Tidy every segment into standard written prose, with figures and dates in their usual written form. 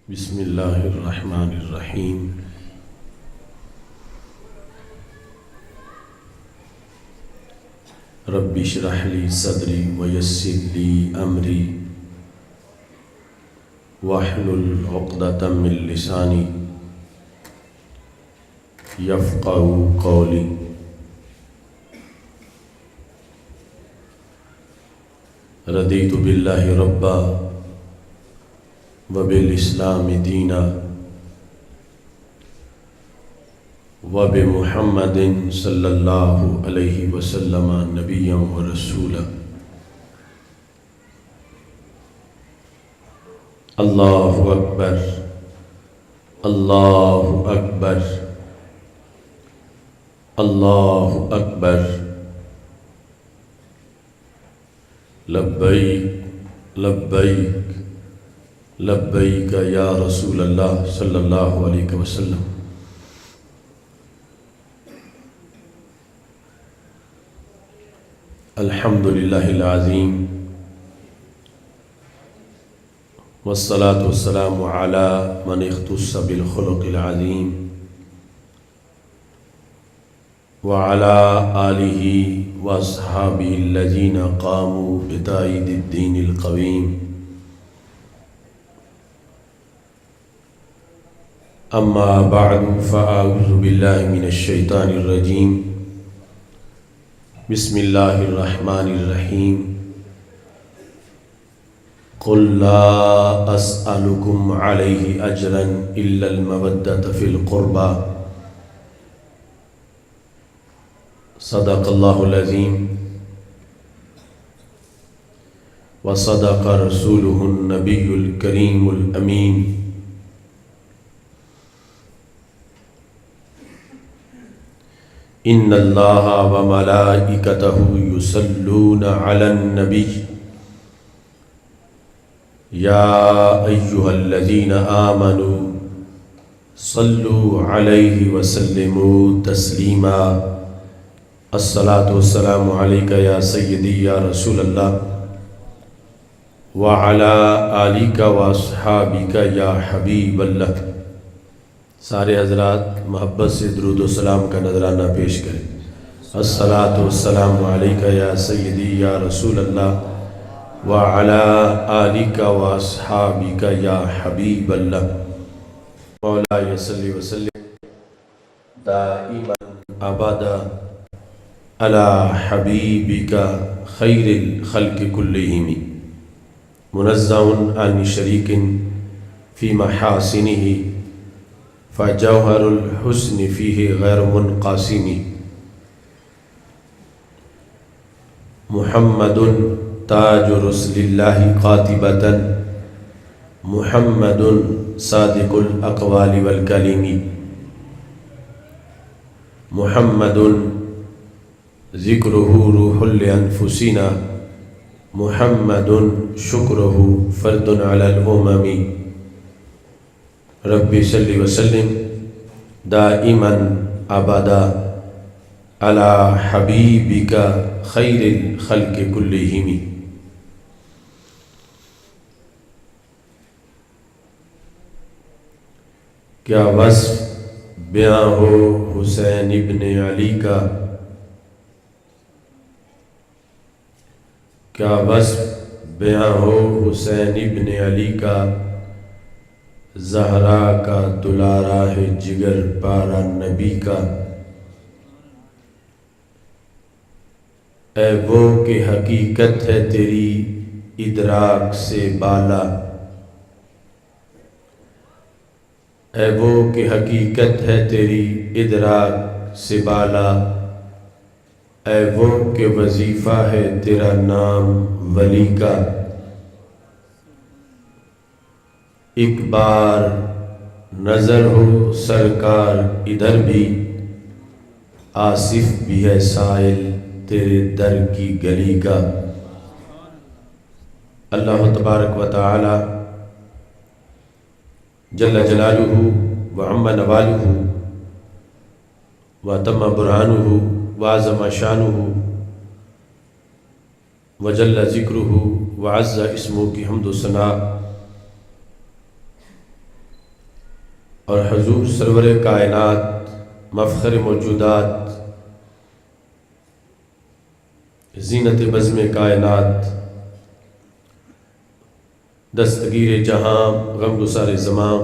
بسم اللہ الرحمن الرحیم۔ رب اشرح لی صدری ویسر لی امری واحلل عقدۃ من لسانی یفقہوا قولی۔ رضیت باللہ ربا وبالاسلام دینا وبمحمد صلی اللہ علیہ وسلم نبیا ورسولا۔ اللہ اکبر اللہ اکبر اللہ اکبر۔ لبیک لبیک لبیک یا رسول اللہ صلی اللہ علیہ وسلم۔ الحمد للہ العظیم والصلاة والسلام علی من اختص بالخلق العظیم وعلى آلہ واصحابہ الذین قاموا بتأیید الدین القویم۔ اما بعد فاعوذ باللہ من الشیطان الرجیم۔ بسم اللہ الرحمن الرحیم۔ قل لا اسألکم علیہ اجرا الا المودۃ فی القربى۔ صدق اللہ العظیم وصدق رسولہ النبی الکریم الامین۔ ان اللہ وملائکتہ یصلون علی النبی یا ایہا الذین آمنوا صلوا علیہ وسلموا تسلیما۔ الصلاة والسلام علیک یا سیدی یا رسول اللہ وعلی آلک واصحابک یا حبیب اللہ۔ سارے حضرات محبت سے درود و سلام کا نذرانہ پیش کریں۔ الصلاۃ والسلام علیک یا سیدی یا رسول اللہ وعلی آلک واصحابک یا حبیب اللہ۔ مولاي صلی وسلم دائما ابدا علی حبیبک خیر الخلق کلہم منزہ عن شریک فی محاسنہ فجوہر الحسن فیہ غیر منقاسم۔ محمد تاج رسل اللہ قاطبۃ محمد صادق الاقوال والکلم۔ محمد ذکرہ روح لانفسنا محمد شکرہ فرد علی الامم۔ رب صلی وسلم دائما ابدا علی حبیبک خیر الخلق کلہم۔ کیا وصف بیاں ہو حسین ابن علی کا، کیا وصف بیاں ہو حسین ابن علی کا، زہرا کا دلارا ہے جگر پارا نبی کا۔ اے وہ کہ حقیقت ہے تیری ادراک سے بالا، اے وہ کہ حقیقت ہے تیری ادراک سے بالا، اے وہ کہ وظیفہ ہے تیرا نام ولی کا۔ ایک بار نظر ہو سرکار ادھر بھی، آصف بھی ہے سائل تیرے در کی گلی کا۔ اللہ تبارک و تعالی جل جلالہ وعم نوالہ وتم برہانہ وعظم شانہ وجل ذکرہ وعز اسمہ کی حمد و ثنا اور حضور سرور کائنات مفخر موجودات زینت بزم کائنات دستگیر جہاں غمگسار زماں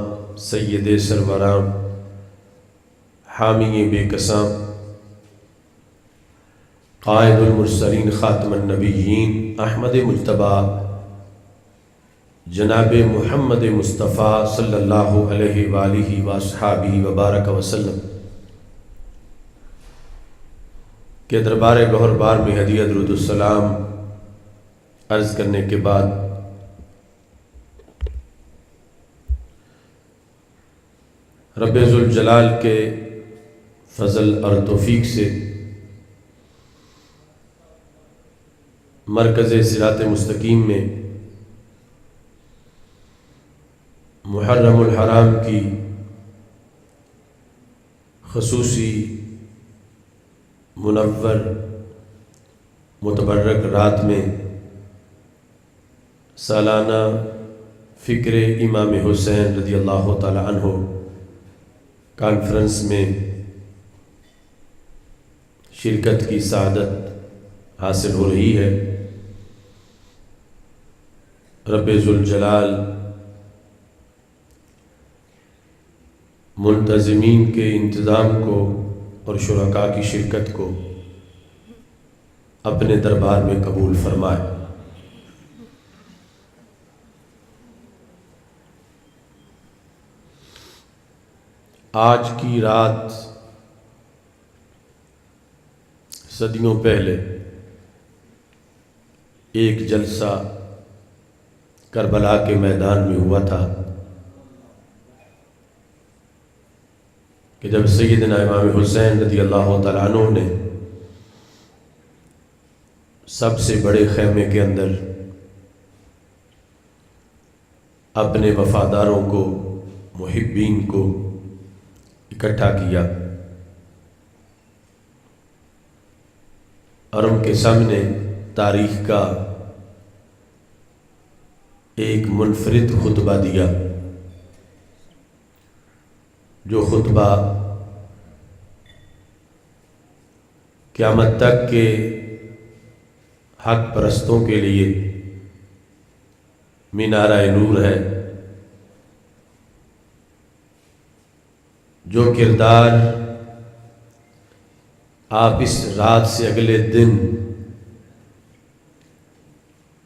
سید سروراں حامی بے کساں قائد المرسلین خاتم النبیین احمد مجتبیٰ جناب محمد مصطفیٰ صلی اللہ علیہ وآلہ وصحبہ وبارک وسلم کے دربار گوہر بار میں ہدیہ درود السلام عرض کرنے کے بعد رب ذوالجلال کے فضل اور توفیق سے مرکز صراط مستقیم میں محرم الحرام کی خصوصی منور متبرک رات میں سالانہ فکر امام حسین رضی اللہ تعالی عنہ کانفرنس میں شرکت کی سعادت حاصل ہو رہی ہے۔ رب ذوالجلال منتظمین کے انتظام کو اور شرکاء کی شرکت کو اپنے دربار میں قبول فرمائے۔ آج کی رات صدیوں پہلے ایک جلسہ کربلا کے میدان میں ہوا تھا کہ جب سیدنا امام حسین رضی اللہ تعالیٰ عنہ نے سب سے بڑے خیمے کے اندر اپنے وفاداروں کو محبین کو اکٹھا کیا اور ان کے سامنے تاریخ کا ایک منفرد خطبہ دیا، جو خطبہ قیامت تک کے حق پرستوں کے لیے مینارہ نور ہے، جو کردار آپ اس رات سے اگلے دن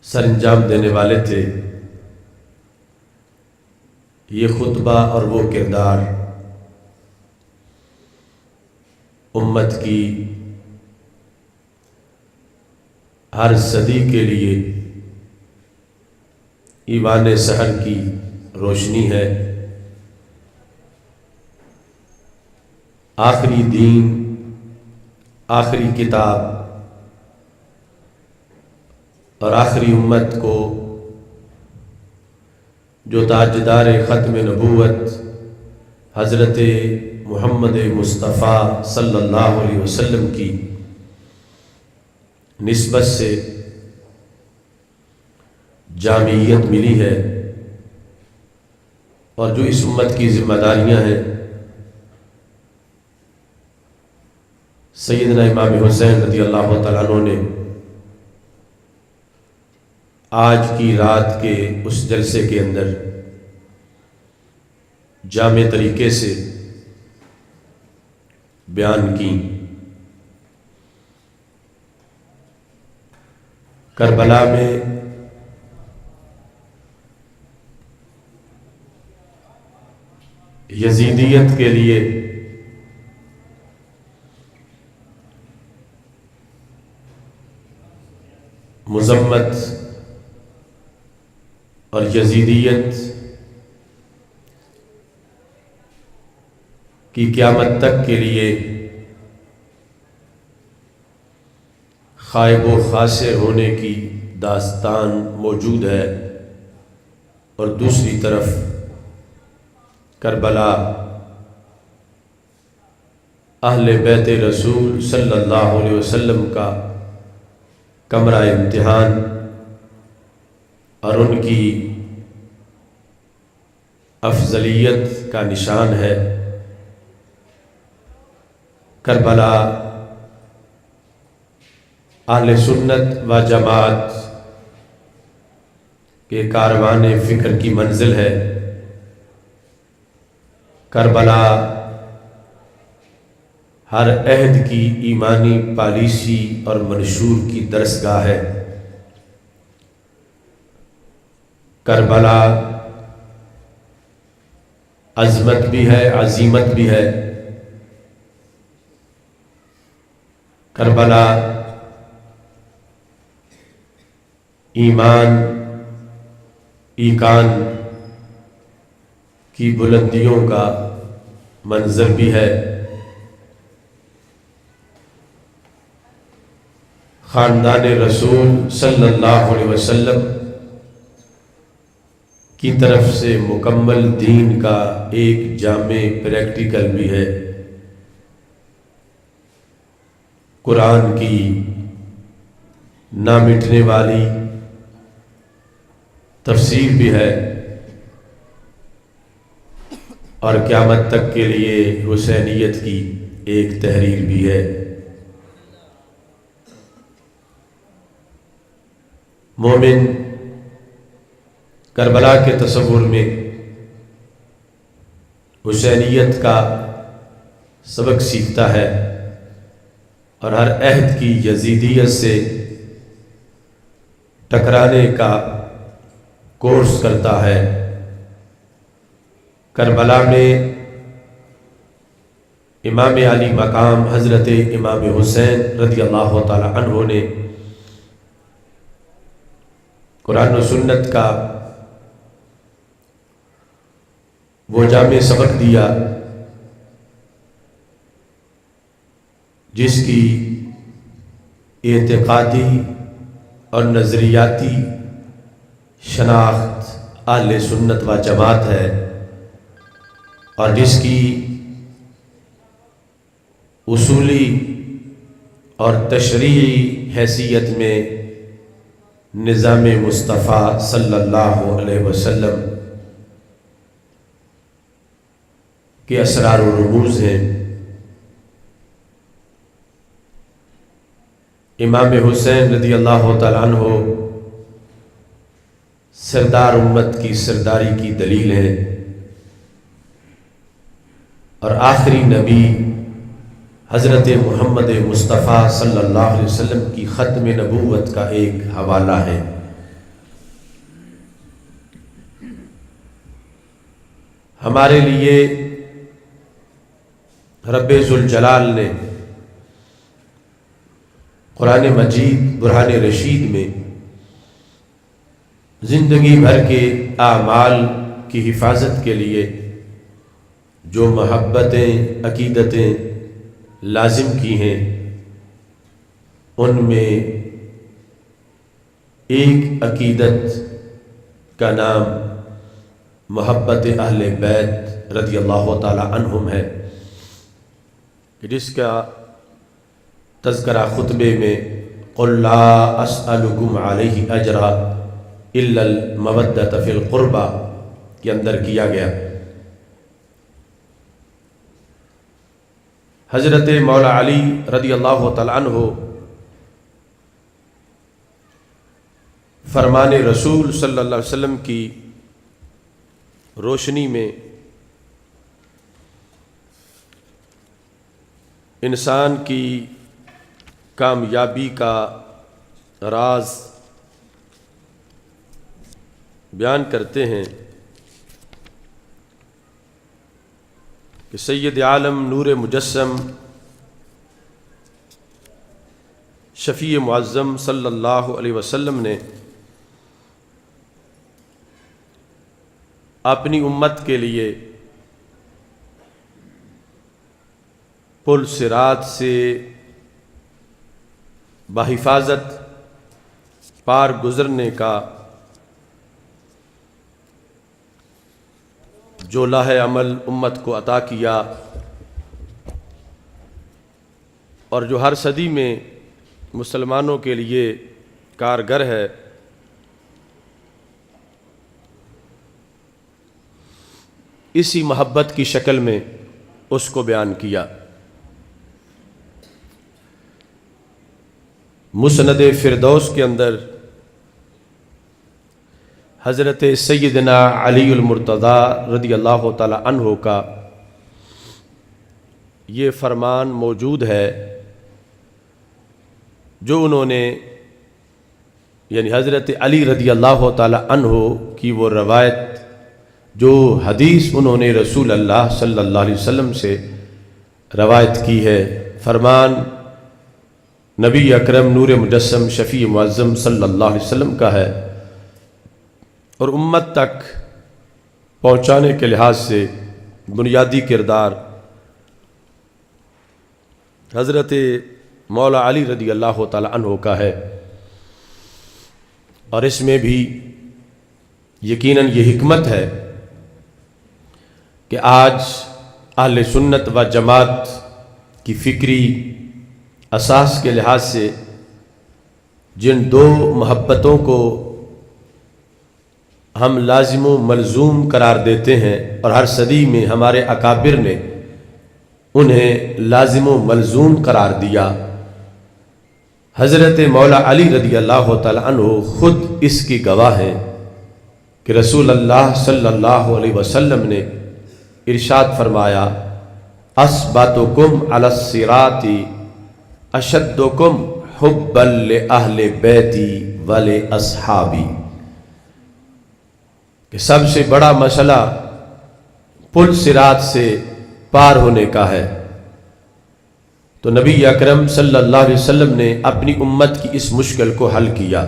سر انجام دینے والے تھے، یہ خطبہ اور وہ کردار امت کی ہر صدی کے لیے ایوان سحر کی روشنی ہے۔ آخری دین، آخری کتاب اور آخری امت کو جو تاجدار ختم نبوت حضرت محمد مصطفیٰ صلی اللہ علیہ وسلم کی نسبت سے جامعیت ملی ہے اور جو اس امت کی ذمہ داریاں ہیں، سیدنا امام حسین رضی اللہ تعالیٰ عنہ نے آج کی رات کے اس جلسے کے اندر جامع طریقے سے بیان کی۔ کربلا میں یزیدیت کے لیے مذمت اور یزیدیت کی قیامت تک کے لیے خائب و خاسر ہونے کی داستان موجود ہے، اور دوسری طرف کربلا اہل بیت رسول صلی اللہ علیہ وسلم کا کمرہ امتحان اور ان کی افضلیت کا نشان ہے۔ کربلا اہل سنت و جماعت کے کاروان فکر کی منزل ہے۔ کربلا ہر عہد کی ایمانی پالیسی اور منشور کی درسگاہ ہے۔ کربلا عظمت بھی ہے، عزیمت بھی ہے۔ کربلا ایمان، ایقان کی بلندیوں کا منظر بھی ہے۔ خاندان رسول صلی اللہ علیہ وسلم کی طرف سے مکمل دین کا ایک جامع پریکٹیکل بھی ہے۔ قرآن کی نہ مٹنے والی تفسیر بھی ہے، اور قیامت تک کے لیے حسینیت کی ایک تحریر بھی ہے۔ مومن کربلا کے تصور میں حسینیت کا سبق سیکھتا ہے اور ہر عہد کی یزیدیت سے ٹکرانے کا کورس کرتا ہے۔ کربلا میں امام علی مقام حضرت امام حسین رضی اللہ تعالی عنہ نے قرآن و سنت کا وہ جامع سبق دیا جس کی اعتقادی اور نظریاتی شناخت اہل سنت و جماعت ہے، اور جس کی اصولی اور تشریعی حیثیت میں نظام مصطفیٰ صلی اللہ علیہ وسلم کے اسرار و رموز ہیں۔ امام حسین رضی اللہ تعالیٰ عنہ سردار امت کی سرداری کی دلیل ہیں، اور آخری نبی حضرت محمد مصطفیٰ صلی اللہ علیہ وسلم کی ختم نبوت کا ایک حوالہ ہے۔ ہمارے لیے رب ذوالجلال نے قرآن مجید برہان رشید میں زندگی بھر کے اعمال کی حفاظت کے لیے جو محبتیں، عقیدتیں لازم کی ہیں، ان میں ایک عقیدت کا نام محبت اہل بیت رضی اللہ تعالی عنہم ہے، جس کا تذکرہ خطبے میں قل لا اسألکم علیہ اجرا الا المودۃ فی القربى کے اندر کیا گیا۔ حضرت مولا علی رضی اللہ تعالی عنہ فرمان رسول صلی اللہ علیہ وسلم کی روشنی میں انسان کی کامیابی کا راز بیان کرتے ہیں کہ سید عالم نور مجسم شفیع معظم صلی اللہ علیہ وسلم نے اپنی امت کے لیے پل صراط سے بحفاظت پار گزرنے کا جو لاہ عمل امت کو عطا کیا، اور جو ہر صدی میں مسلمانوں کے لیے کارگر ہے، اسی محبت کی شکل میں اس کو بیان کیا۔ مسند فردوس کے اندر حضرت سیدنا علی المرتضیٰ رضی اللہ تعالی عنہ کا یہ فرمان موجود ہے جو انہوں نے یعنی حضرت علی رضی اللہ تعالی عنہ کی وہ روایت جو حدیث انہوں نے رسول اللہ صلی اللہ علیہ وسلم سے روایت کی ہے۔ فرمان نبی اکرم نور مجسم شفیع معظم صلی اللہ علیہ وسلم کا ہے، اور امت تک پہنچانے کے لحاظ سے بنیادی کردار حضرت مولا علی رضی اللہ تعالی عنہ کا ہے، اور اس میں بھی یقیناً یہ حکمت ہے کہ آج اہل سنت و جماعت کی فکری اساس کے لحاظ سے جن دو محبتوں کو ہم لازم و ملزوم قرار دیتے ہیں اور ہر صدی میں ہمارے اکابر نے انہیں لازم و ملزوم قرار دیا، حضرت مولا علی رضی اللہ تعالی عنہ خود اس کی گواہ ہیں کہ رسول اللہ صلی اللہ علیہ وسلم نے ارشاد فرمایا، اثبتکم علی الصراط اشدکم حبا لأہل بیتی ولأصحابی، کہ سب سے بڑا مسئلہ پل صراط سے پار ہونے کا ہے، تو نبی اکرم صلی اللہ علیہ وسلم نے اپنی امت کی اس مشکل کو حل کیا۔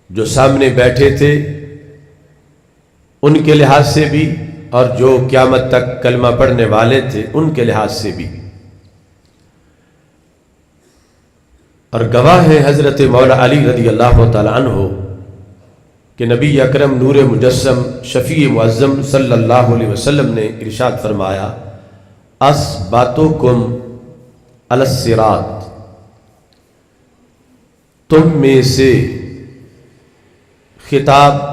جو سامنے بیٹھے تھے ان کے لحاظ سے بھی اور جو قیامت تک کلمہ پڑھنے والے تھے ان کے لحاظ سے بھی، اور گواہ ہے حضرت مولا علی رضی اللہ تعالی عنہ کہ نبی اکرم نور مجسم شفیع معظم صلی اللہ علیہ وسلم نے ارشاد فرمایا، اثبتکم علی الصراط، تم میں سے خطاب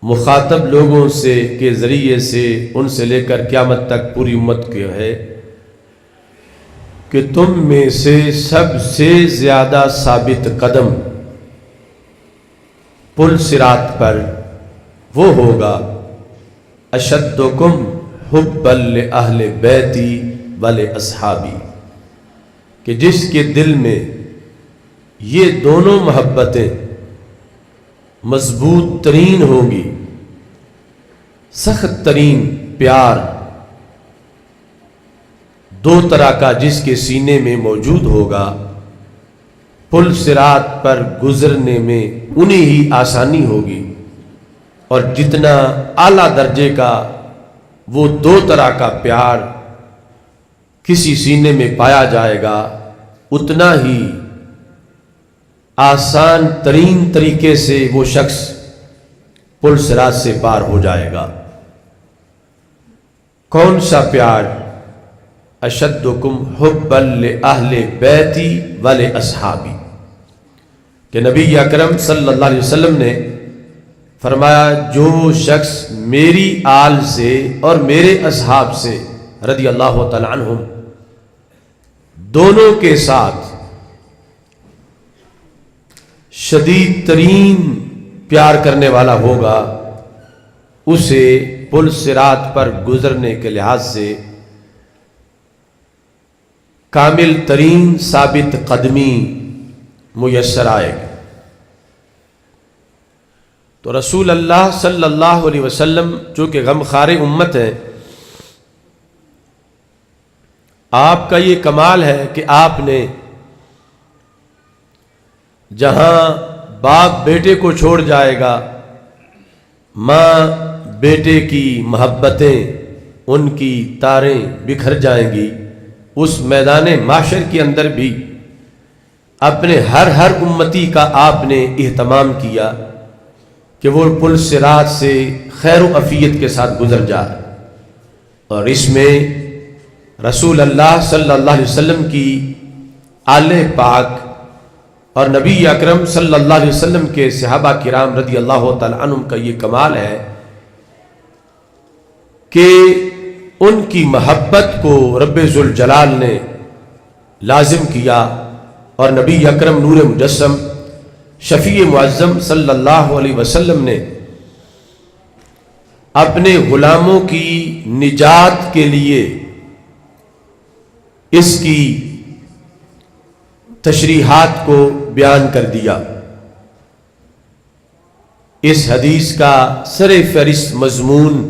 مخاطب لوگوں سے کے ذریعے سے ان سے لے کر قیامت تک پوری امت کے ہے کہ تم میں سے سب سے زیادہ ثابت قدم پل صراط پر وہ ہوگا اشدکم حبا لأہل بیتی ولأصحابی، کہ جس کے دل میں یہ دونوں محبتیں مضبوط ترین ہوں گی، سخت ترین پیار دو طرح کا جس کے سینے میں موجود ہوگا، پل صراط پر گزرنے میں انہیں ہی آسانی ہوگی، اور جتنا اعلیٰ درجے کا وہ دو طرح کا پیار کسی سینے میں پایا جائے گا، اتنا ہی آسان ترین طریقے سے وہ شخص پل صراط سے پار ہو جائے گا۔ کون سا پیار؟ اشدکم حبا لأہل بیتی ولأصحابی، کہ نبی اکرم صلی اللہ علیہ وسلم نے فرمایا، جو شخص میری آل سے اور میرے اصحاب سے رضی اللہ تعالی عنہم دونوں کے ساتھ شدید ترین پیار کرنے والا ہوگا، اسے پل صراط پر گزرنے کے لحاظ سے کامل ترین ثابت قدمی میسر آئے گی۔ تو رسول اللہ صلی اللہ علیہ وسلم چونکہ غمخوار امت ہیں، آپ کا یہ کمال ہے کہ آپ نے جہاں باپ بیٹے کو چھوڑ جائے گا، ماں بیٹے کی محبتیں ان کی تاریں بکھر جائیں گی، اس میدان معاشر کے اندر بھی اپنے ہر امتی کا آپ نے اہتمام کیا کہ وہ پل صراط سے خیر و عافیت کے ساتھ گزر جائے، اور اس میں رسول اللہ صلی اللہ علیہ وسلم کی آل پاک اور نبی اکرم صلی اللہ علیہ وسلم کے صحابہ کرام رضی اللہ تعالی عنہم کا یہ کمال ہے کہ ان کی محبت کو رب ذوالجلال نے لازم کیا، اور نبی اکرم نور مجسم شفیع معظم صلی اللہ علیہ وسلم نے اپنے غلاموں کی نجات کے لیے اس کی تشریحات کو بیان کر دیا۔ اس حدیث کا سر فہرست مضمون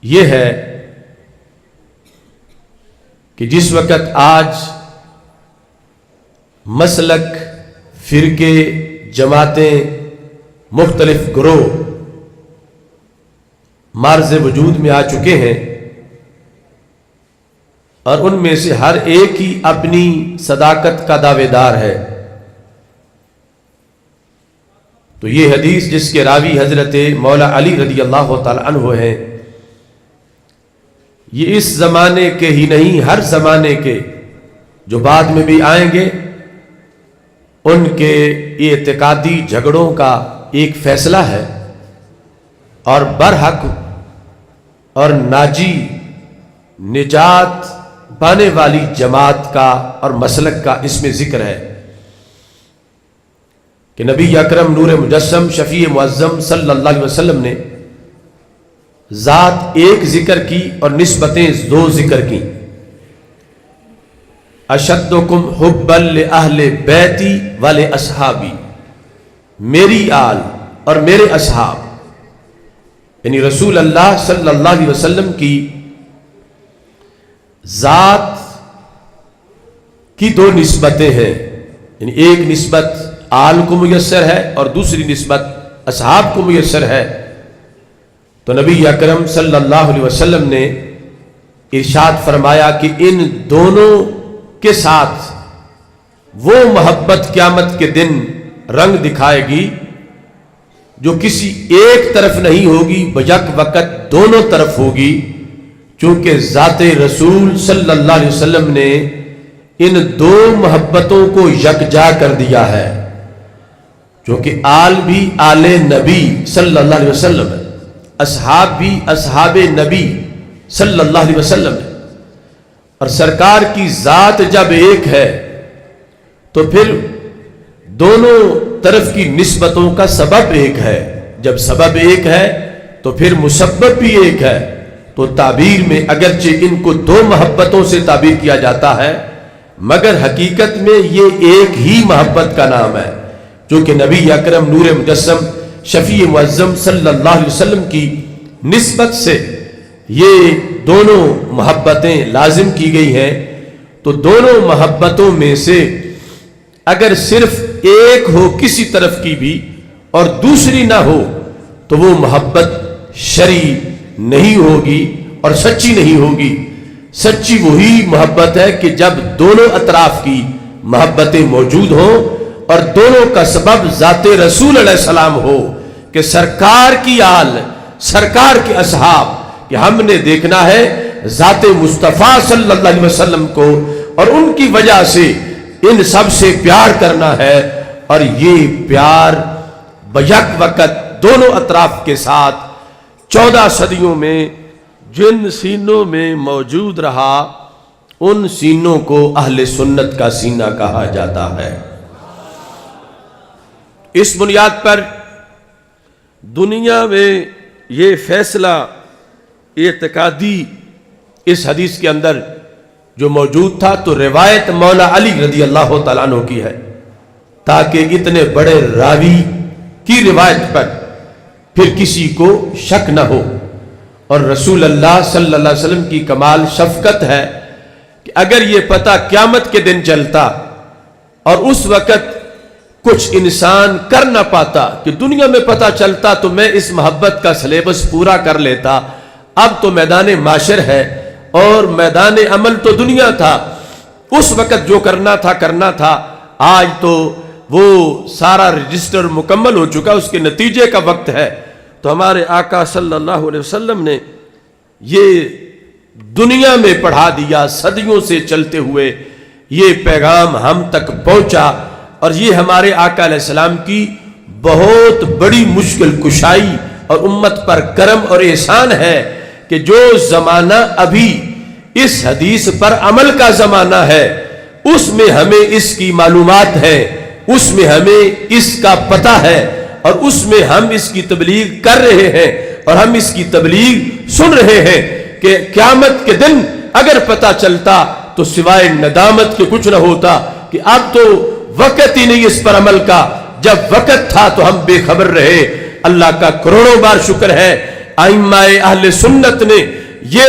یہ ہے کہ جس وقت آج مسلک، فرقے، جماعتیں، مختلف گروہ معرض وجود میں آ چکے ہیں، اور ان میں سے ہر ایک ہی اپنی صداقت کا دعوے دار ہے، تو یہ حدیث جس کے راوی حضرت مولا علی رضی اللہ تعالی عنہ ہیں، یہ اس زمانے کے ہی نہیں، ہر زمانے کے جو بعد میں بھی آئیں گے ان کے اعتقادی جھگڑوں کا ایک فیصلہ ہے، اور برحق اور ناجی نجات پانے والی جماعت کا اور مسلک کا اس میں ذکر ہے کہ نبی اکرم نور مجسم شفیع معظم صلی اللہ علیہ وسلم نے ذات ایک ذکر کی اور نسبتیں دو ذکر کی۔ اشدکم حبا لأہل بیتی ولأصحابی، میری آل اور میرے اصحاب، یعنی رسول اللہ صلی اللہ علیہ وسلم کی ذات کی دو نسبتیں ہیں، یعنی ایک نسبت آل کو میسر ہے اور دوسری نسبت اصحاب کو میسر ہے۔ تو نبی اکرم صلی اللہ علیہ وسلم نے ارشاد فرمایا کہ ان دونوں کے ساتھ وہ محبت قیامت کے دن رنگ دکھائے گی جو کسی ایک طرف نہیں ہوگی، بیک وقت دونوں طرف ہوگی، چونکہ ذات رسول صلی اللہ علیہ وسلم نے ان دو محبتوں کو یکجا کر دیا ہے، چونکہ آل بھی آل نبی صلی اللہ علیہ وسلم ہے، اصحاب بھی اصحاب نبی صلی اللہ علیہ وسلم ہے، اور سرکار کی ذات جب ایک ہے تو پھر دونوں طرف کی نسبتوں کا سبب ایک ہے، جب سبب ایک ہے تو پھر مسبب بھی ایک ہے، تو تعبیر میں اگرچہ ان کو دو محبتوں سے تعبیر کیا جاتا ہے مگر حقیقت میں یہ ایک ہی محبت کا نام ہے، جو کہ نبی اکرم نور مجسم شفیع معظم صلی اللہ علیہ وسلم کی نسبت سے یہ دونوں محبتیں لازم کی گئی ہیں۔ تو دونوں محبتوں میں سے اگر صرف ایک ہو کسی طرف کی بھی اور دوسری نہ ہو تو وہ محبت شرعی نہیں ہوگی اور سچی نہیں ہوگی۔ سچی وہی محبت ہے کہ جب دونوں اطراف کی محبتیں موجود ہوں اور دونوں کا سبب ذات رسول علیہ السلام ہو، کہ سرکار کی آل، سرکار کے اصحاب، کہ ہم نے دیکھنا ہے ذات مصطفیٰ صلی اللہ علیہ وسلم کو اور ان کی وجہ سے ان سب سے پیار کرنا ہے، اور یہ پیار بیک وقت دونوں اطراف کے ساتھ 14 صدیوں میں جن سینوں میں موجود رہا ان سینوں کو اہل سنت کا سینہ کہا جاتا ہے۔ اس بنیاد پر دنیا میں یہ فیصلہ اعتقادی اس حدیث کے اندر جو موجود تھا تو روایت مولا علی رضی اللہ تعالیٰ عنہ کی ہے، تاکہ اتنے بڑے راوی کی روایت پر پھر کسی کو شک نہ ہو، اور رسول اللہ صلی اللہ علیہ وسلم کی کمال شفقت ہے کہ اگر یہ پتہ قیامت کے دن چلتا اور اس وقت کچھ انسان کر نہ پاتا کہ دنیا میں پتہ چلتا تو میں اس محبت کا سلیبس پورا کر لیتا، اب تو میدان معاشر ہے اور میدان عمل تو دنیا تھا، اس وقت جو کرنا تھا، آج تو وہ سارا رجسٹر مکمل ہو چکا، اس کے نتیجے کا وقت ہے۔ تو ہمارے آقا صلی اللہ علیہ وسلم نے یہ دنیا میں پڑھا دیا، صدیوں سے چلتے ہوئے یہ پیغام ہم تک پہنچا، اور یہ ہمارے آقا علیہ السلام کی بہت بڑی مشکل کشائی اور امت پر کرم اور احسان ہے کہ جو زمانہ ابھی اس حدیث پر عمل کا زمانہ ہے اس میں ہمیں اس کی معلومات ہے، اس میں ہمیں اس کا پتہ ہے، اور اس میں ہم اس کی تبلیغ کر رہے ہیں اور ہم اس کی تبلیغ سن رہے ہیں کہ قیامت کے دن اگر پتہ چلتا تو سوائے ندامت کے کچھ نہ ہوتا کہ اب تو وقت ہی نہیں اس پر عمل کا، جب وقت تھا تو ہم بے خبر رہے۔ اللہ کا کروڑوں بار شکر ہے ائمہ اہل سنت نے یہ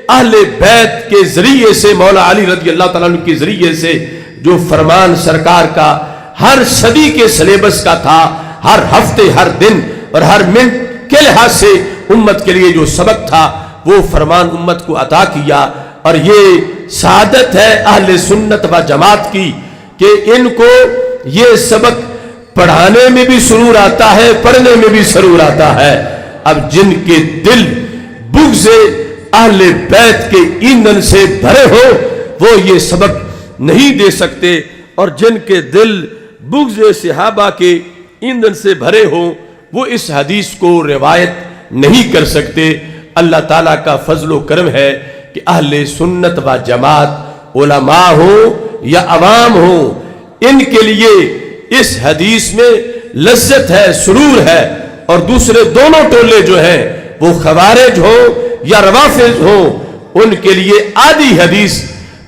اہل بیت کے ذریعے سے، مولا علی رضی اللہ تعالیٰ عنہ کے ذریعے سے جو فرمان سرکار کا ہر صدی کے سلیبس کا تھا، ہر ہفتے، ہر دن اور ہر منٹ کے لحاظ سے امت کے لیے جو سبق تھا وہ فرمان امت کو عطا کیا۔ اور یہ سعادت ہے اہل سنت و جماعت کی کہ ان کو یہ سبق پڑھانے میں بھی سرور آتا ہے، پڑھنے میں بھی سرور آتا ہے۔ اب جن کے دل بغض اہل بیت کے ایندھن سے بھرے ہو وہ یہ سبق نہیں دے سکتے، اور جن کے دل بغض صحابہ کے ایندھن سے بھرے ہوں وہ اس حدیث کو روایت نہیں کر سکتے۔ اللہ تعالیٰ کا فضل و کرم ہے کہ اہل سنت و جماعت علماء ہوں یا عوام ہوں، ان کے لیے اس حدیث میں لذت ہے، سرور ہے، اور دوسرے دونوں ٹولے جو ہیں وہ خوارج ہوں یا روافض ہوں ان کے لیے آدھی حدیث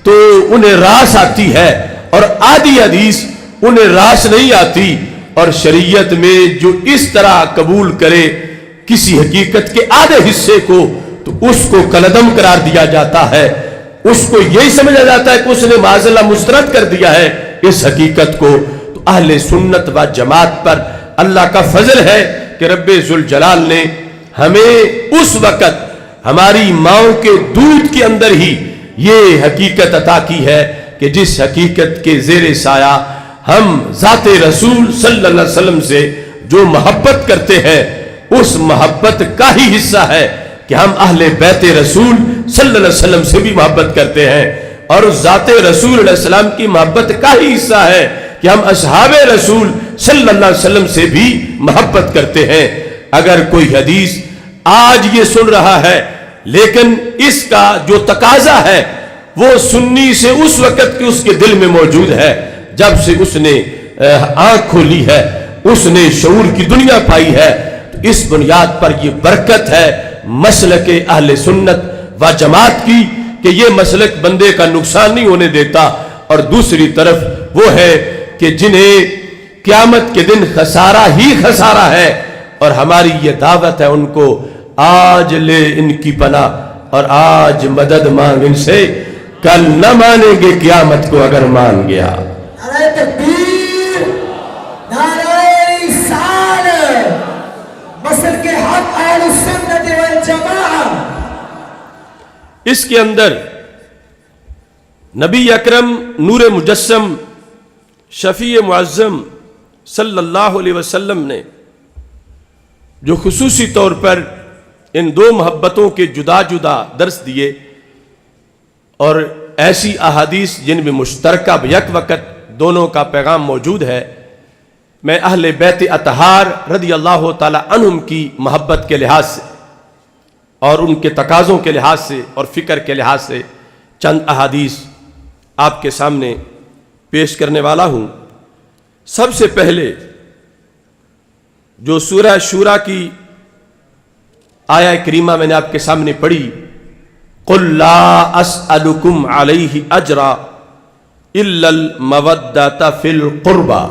تو انہیں راس آتی ہے اور آدھی حدیث انہیں راس نہیں آتی، اور شریعت میں جو اس طرح قبول کرے کسی حقیقت کے آدھے حصے کو تو اس کو کلعدم قرار دیا جاتا ہے، اس کو یہی سمجھا جاتا ہے کہ اس نے معاذ اللہ مسترد کر دیا ہے اس حقیقت کو۔ تو اہل سنت و جماعت پر اللہ کا فضل ہے کہ رب ذوالجلال نے ہمیں اس وقت ہماری ماؤں کے دودھ کے اندر ہی یہ حقیقت عطا کی ہے کہ جس حقیقت کے زیر سایہ ہم ذات رسول صلی اللہ علیہ وسلم سے جو محبت کرتے ہیں اس محبت کا ہی حصہ ہے کہ ہم اہل بیت رسول صلی اللہ علیہ وسلم سے بھی محبت کرتے ہیں، اور اس ذات رسول علیہ السلام کی محبت کا ہی حصہ ہے کہ ہم اصحاب رسول صلی اللہ علیہ وسلم سے بھی محبت کرتے ہیں۔ اگر کوئی حدیث آج یہ سن رہا ہے لیکن اس کا جو تقاضا ہے وہ سنی سے اس وقت کی اس کے دل میں موجود ہے جب سے اس نے آنکھ کھولی ہے، اس نے شعور کی دنیا پائی ہے، تو اس بنیاد پر یہ برکت ہے مسلک اہل سنت و جماعت کی کہ یہ مسلک بندے کا نقصان نہیں ہونے دیتا، اور دوسری طرف وہ ہے کہ جنہیں قیامت کے دن خسارہ ہی خسارہ ہے، اور ہماری یہ دعوت ہے ان کو آج لے ان کی پناہ اور آج مدد مانگ ان سے، کل نہ مانیں گے قیامت کو اگر مان گیا۔ نعرہ تکبیر، نعرہ رسالت، مسلک حق اہل السنت والجماعت۔ اس کے اندر نبی اکرم نور مجسم شفیع معظم صلی اللہ علیہ وسلم نے جو خصوصی طور پر ان دو محبتوں کے جدا جدا درس دیے، اور ایسی احادیث جن میں مشترکہ بیک وقت دونوں کا پیغام موجود ہے، میں اہل بیت اطہار رضی اللہ تعالی عنہم کی محبت کے لحاظ سے اور ان کے تقاضوں کے لحاظ سے اور فکر کے لحاظ سے چند احادیث آپ کے سامنے پیش کرنے والا ہوں۔ سب سے پہلے جو سورہ شورا کی آیہ کریمہ میں نے آپ کے سامنے پڑھی، قُلْ لَا أَسْأَلُكُمْ عَلَيْهِ أَجْرًا إِلَّا الْمَوَدَّةَ فِي الْقُرْبَى،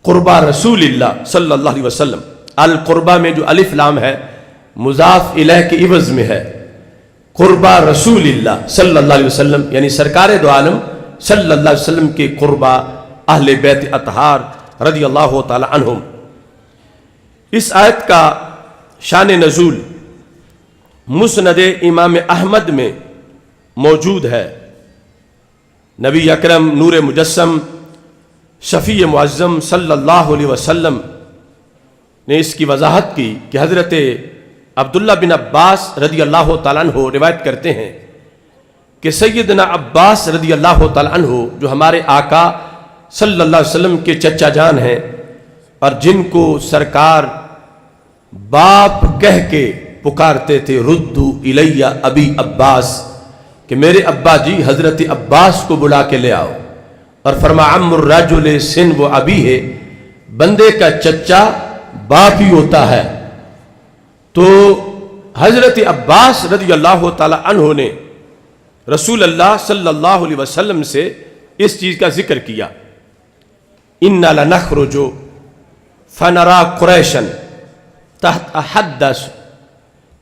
قربہ رسول اللہ صلی اللہ علیہ وسلم۔ القربہ میں جو الف لام ہے مضاف الیہ کے عوض میں ہے، قربہ رسول اللہ صلی اللہ علیہ وسلم یعنی سرکار دو عالم صلی اللہ علیہ وسلم کے قربہ اہل بیت اطہار رضی اللہ تعالی عنہم۔ اس آیت کا شان نزول مسند امام احمد میں موجود ہے۔ نبی اکرم نور مجسم شفیع معظم صلی اللہ علیہ وسلم نے اس کی وضاحت کی کہ حضرت عبداللہ بن عباس رضی اللہ تعالیٰ عنہ روایت کرتے ہیں کہ سیدنا عباس رضی اللہ تعالیٰ عنہ جو ہمارے آقا صلی اللہ علیہ وسلم کے چچا جان ہیں اور جن کو سرکار باپ کہہ کے پکارتے تھے، ردو الیہ ابی عباس، کہ میرے ابا جی حضرت عباس کو بلا کے لے آؤ. اور فرما عم الرجل سن و ابی ہے، بندے کا چچا باپ ہی ہوتا ہے. تو حضرت عباس رضی اللہ تعالی عنہ نے رسول اللہ صلی اللہ علیہ وسلم سے اس چیز کا ذکر کیا، اِنَّا لَنَخْرُجُ فَنَرَا قُرَيْشًا تَحَدَّثُ،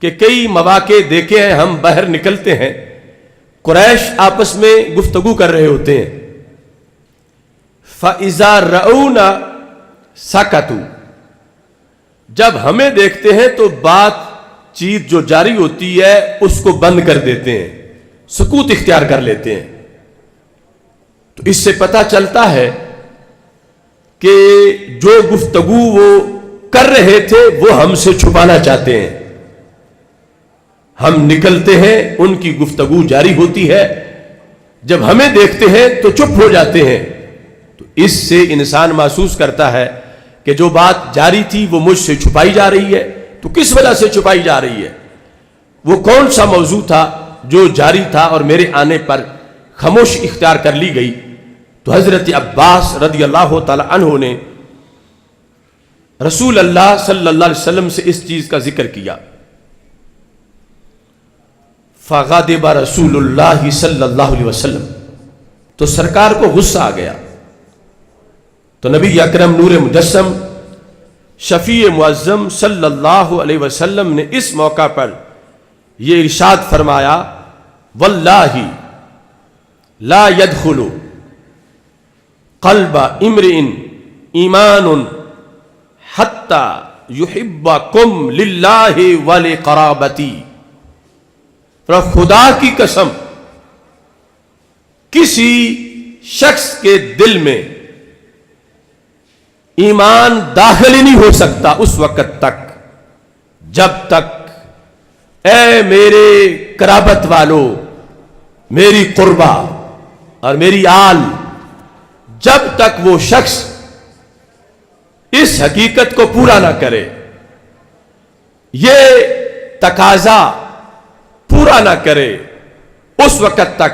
کہ کئی مواقع دیکھے ہیں ہم باہر نکلتے ہیں، قریش آپس میں گفتگو کر رہے ہوتے ہیں. فَإِذَا رَأَوْنَا سَكَتُوا، جب ہمیں دیکھتے ہیں تو بات چیت جو جاری ہوتی ہے اس کو بند کر دیتے ہیں، سکوت اختیار کر لیتے ہیں. تو اس سے پتہ چلتا ہے کہ جو گفتگو وہ کر رہے تھے وہ ہم سے چھپانا چاہتے ہیں. ہم نکلتے ہیں، ان کی گفتگو جاری ہوتی ہے، جب ہمیں دیکھتے ہیں تو چپ ہو جاتے ہیں. تو اس سے انسان محسوس کرتا ہے کہ جو بات جاری تھی وہ مجھ سے چھپائی جا رہی ہے. تو کس وجہ سے چھپائی جا رہی ہے؟ وہ کون سا موضوع تھا جو جاری تھا اور میرے آنے پر خاموش اختیار کر لی گئی؟ تو حضرت عباس رضی اللہ تعالی عنہ نے رسول اللہ صلی اللہ علیہ وسلم سے اس چیز کا ذکر کیا. فغضب رسول اللہ صلی اللہ علیہ وسلم، تو سرکار کو غصہ آ گیا. تو نبی اکرم نور مجسم شفیع معظم صلی اللہ علیہ وسلم نے اس موقع پر یہ ارشاد فرمایا، واللہ لا يدخل قلب امرئ ایمان حتی یحبکم للہ ولقرابتی. خدا کی قسم، کسی شخص کے دل میں ایمان داخل ہی نہیں ہو سکتا اس وقت تک جب تک اے میرے قرابت والو، میری قربا اور میری آل، جب تک وہ شخص اس حقیقت کو پورا نہ کرے، یہ تقاضا پورا نہ کرے، اس وقت تک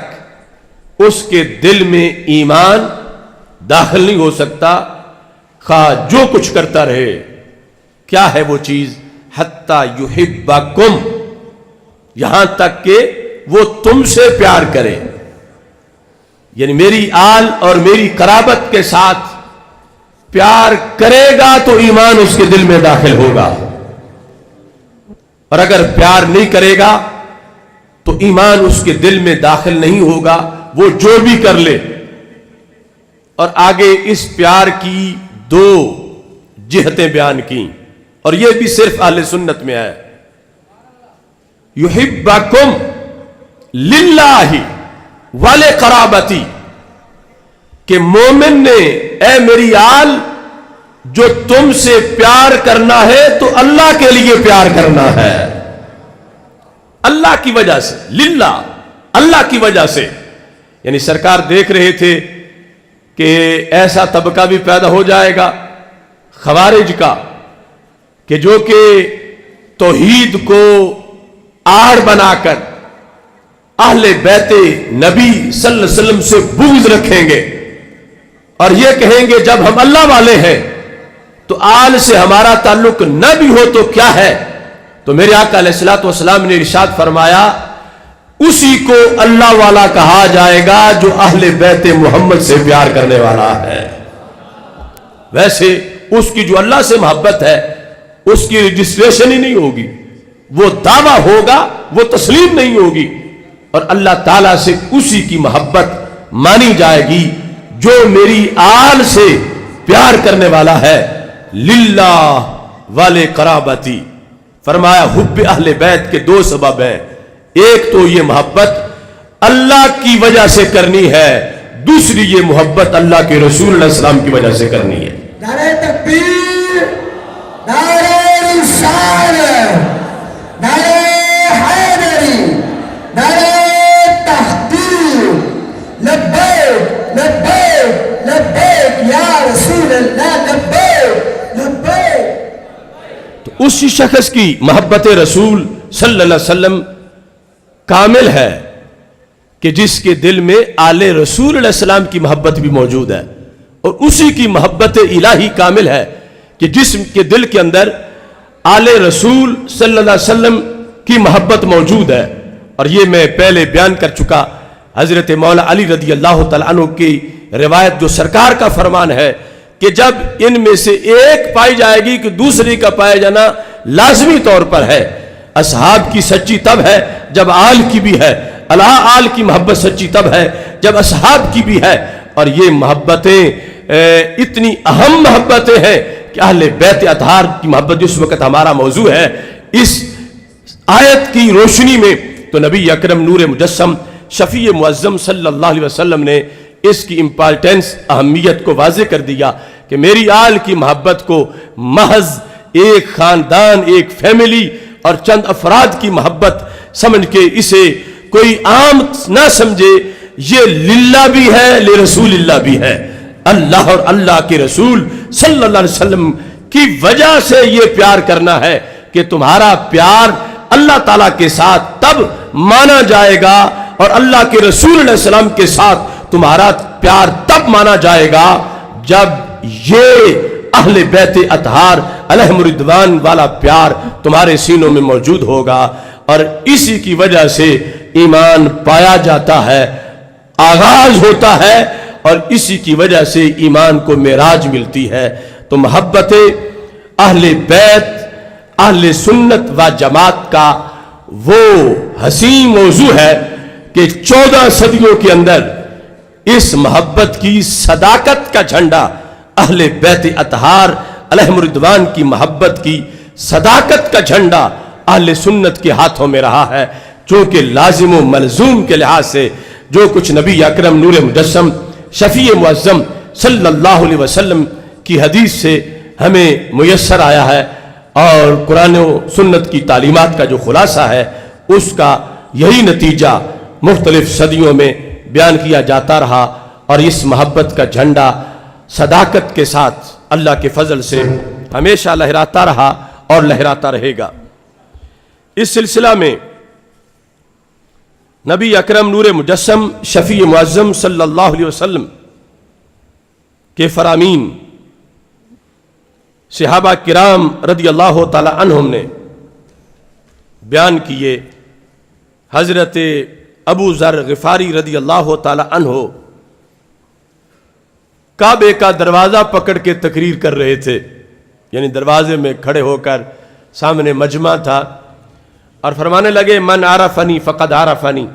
اس کے دل میں ایمان داخل نہیں ہو سکتا، خواہ جو کچھ کرتا رہے. کیا ہے وہ چیز؟ حتی یحبکم، یہاں تک کہ وہ تم سے پیار کرے. یعنی میری آل اور میری قرابت کے ساتھ پیار کرے گا تو ایمان اس کے دل میں داخل ہوگا، اور اگر پیار نہیں کرے گا تو ایمان اس کے دل میں داخل نہیں ہوگا، وہ جو بھی کر لے. اور آگے اس پیار کی دو جہتیں بیان کی، اور یہ بھی صرف اہل سنت میں ہے. یحبکم للہ ولقرابتی، کہ مومن نے اے میری آل جو تم سے پیار کرنا ہے تو اللہ کے لیے پیار کرنا ہے، اللہ کی وجہ سے، للہ، اللہ کی وجہ سے. یعنی سرکار دیکھ رہے تھے کہ ایسا طبقہ بھی پیدا ہو جائے گا خوارج کا، کہ جو کہ توحید کو آڑ بنا کر اہل بیت نبی صلی اللہ علیہ وسلم سے بغض رکھیں گے اور یہ کہیں گے جب ہم اللہ والے ہیں تو آل سے ہمارا تعلق نہ بھی ہو تو کیا ہے. تو میرے آقا علیہ الصلوۃ والسلام نے ارشاد فرمایا، اسی کو اللہ والا کہا جائے گا جو اہل بیت محمد سے پیار کرنے والا ہے. ویسے اس کی جو اللہ سے محبت ہے اس کی رجسٹریشن ہی نہیں ہوگی، وہ دعویٰ ہوگا، وہ تسلیم نہیں ہوگی، اور اللہ تعالیٰ سے اسی کی محبت مانی جائے گی جو میری آل سے پیار کرنے والا ہے. للہ ولقرابتی، فرمایا حب اہل بیت کے دو سبب ہیں. ایک تو یہ محبت اللہ کی وجہ سے کرنی ہے، دوسری یہ محبت اللہ کے رسول علیہ السلام کی وجہ سے کرنی ہے. نعرہ تکبیر، نعرہ رسالت، نعرہ حیدری، نعرہ تحقیق، لبیک لبیک لبیک اسی شخص کی محبت رسول صلی اللہ علیہ وسلم کامل ہے کہ جس کے دل میں آل رسول علیہ السلام کی محبت بھی موجود ہے، اور اسی کی محبت الہی کامل ہے کہ جس کے دل کے اندر آل رسول صلی اللہ علیہ وسلم کی محبت موجود ہے۔ اور یہ میں پہلے بیان کر چکا، حضرت مولا علی رضی اللہ تعالیٰ عنہ کی روایت جو سرکار کا فرمان ہے کہ جب ان میں سے ایک پائی جائے گی کہ دوسری کا پایا جانا لازمی طور پر ہے۔ اصحاب کی سچی تب ہے جب آل کی بھی ہے، آل کی محبت سچی تب ہے جب اصحاب کی بھی ہے، اور یہ محبتیں اتنی اہم محبتیں ہیں کہ اہل بیت اطہار کی محبت جس وقت ہمارا موضوع ہے، اس آیت کی روشنی میں تو نبی اکرم نور مجسم شفیع معظم صلی اللہ علیہ وسلم نے اس کی امپارٹنس، اہمیت کو واضح کر دیا کہ میری آل کی محبت کو محض ایک خاندان، ایک فیملی اور چند افراد کی محبت سمجھ کے اسے کوئی عام نہ سمجھے، یہ للہ بھی ہے، لرسول اللہ بھی ہے۔ اللہ اور اللہ کے رسول صلی اللہ علیہ وسلم کی وجہ سے یہ پیار کرنا ہے کہ تمہارا پیار اللہ تعالیٰ کے ساتھ تب مانا جائے گا، اور اللہ کے رسول علیہ السلام کے ساتھ تمہارا پیار تب مانا جائے گا جب یہ اہل بیت اطہار علیہم الرضوان والا پیار تمہارے سینوں میں موجود ہوگا، اور اسی کی وجہ سے ایمان پایا جاتا ہے، آغاز ہوتا ہے، اور اسی کی وجہ سے ایمان کو معراج ملتی ہے۔ تو محبت اہل بیت، اہل سنت و جماعت کا وہ حسین موضوع ہے کہ 14 صدیوں کے اندر اس محبت کی صداقت کا جھنڈا، اہل بیت اطہار علیہم الرضوان کی محبت کی صداقت کا جھنڈا اہل سنت کے ہاتھوں میں رہا ہے، چونکہ لازم و ملزوم کے لحاظ سے جو کچھ نبی اکرم نور مجسم شفیع معظم صلی اللہ علیہ وسلم کی حدیث سے ہمیں میسر آیا ہے، اور قرآن و سنت کی تعلیمات کا جو خلاصہ ہے، اس کا یہی نتیجہ مختلف صدیوں میں بیان کیا جاتا رہا، اور اس محبت کا جھنڈا صداقت کے ساتھ اللہ کے فضل سے ہمیشہ لہراتا رہا اور لہراتا رہے گا۔ اس سلسلہ میں نبی اکرم نور مجسم شفیع معظم صلی اللہ علیہ وسلم کے فرامین صحابہ کرام رضی اللہ تعالی عنہم نے بیان کیے۔ حضرت ابو ذر غفاری رضی اللہ تعالی عنہ کعبے کا دروازہ پکڑ کے تقریر کر رہے تھے، یعنی دروازے میں کھڑے ہو کر سامنے مجمع تھا، اور فرمانے لگے من عرفنی فقد عرفنی،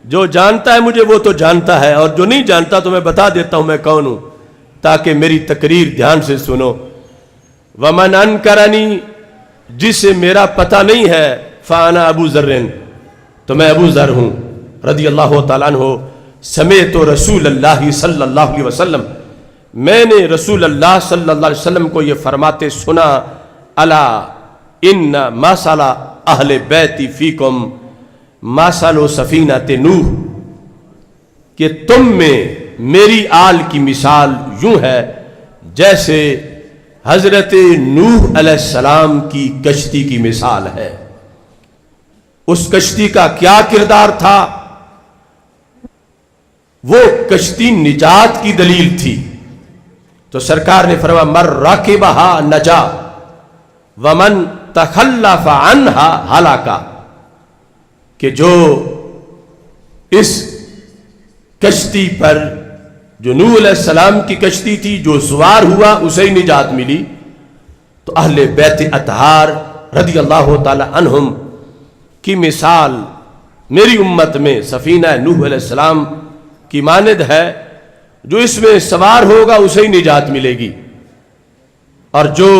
جو جانتا ہے مجھے وہ تو جانتا ہے، اور جو نہیں جانتا تو میں بتا دیتا ہوں میں کون ہوں، تاکہ میری تقریر دھیان سے سنو۔ ومن انکرنی، جسے میرا پتہ نہیں ہے، فانا ابو ذر، تو میں ابو ذر ہوں رضی اللہ تعالیٰ عنہ۔ سمیت رسول اللہ صلی اللہ علیہ وسلم، میں نے رسول اللہ صلی اللہ علیہ وسلم کو یہ فرماتے سنا، الا ان مثل اہل بیتی فیکم مثل سفینۃ نوح، کہ تم میں میری آل کی مثال یوں ہے جیسے حضرت نوح علیہ السلام کی کشتی کی مثال ہے۔ اس کشتی کا کیا کردار تھا؟ وہ کشتی نجات کی دلیل تھی، تو سرکار نے فرمایا من راکبہا نجا ومن تخلف عنہا ہلاکا، کہ جو اس کشتی پر، جو نوح علیہ السلام کی کشتی تھی، جو سوار ہوا اسے ہی نجات ملی۔ تو اہل بیت اطہار رضی اللہ تعالی عنہم کی مثال میری امت میں سفینہ نوح علیہ السلام کی مانند ہے، جو اس میں سوار ہوگا اسے ہی نجات ملے گی، اور جو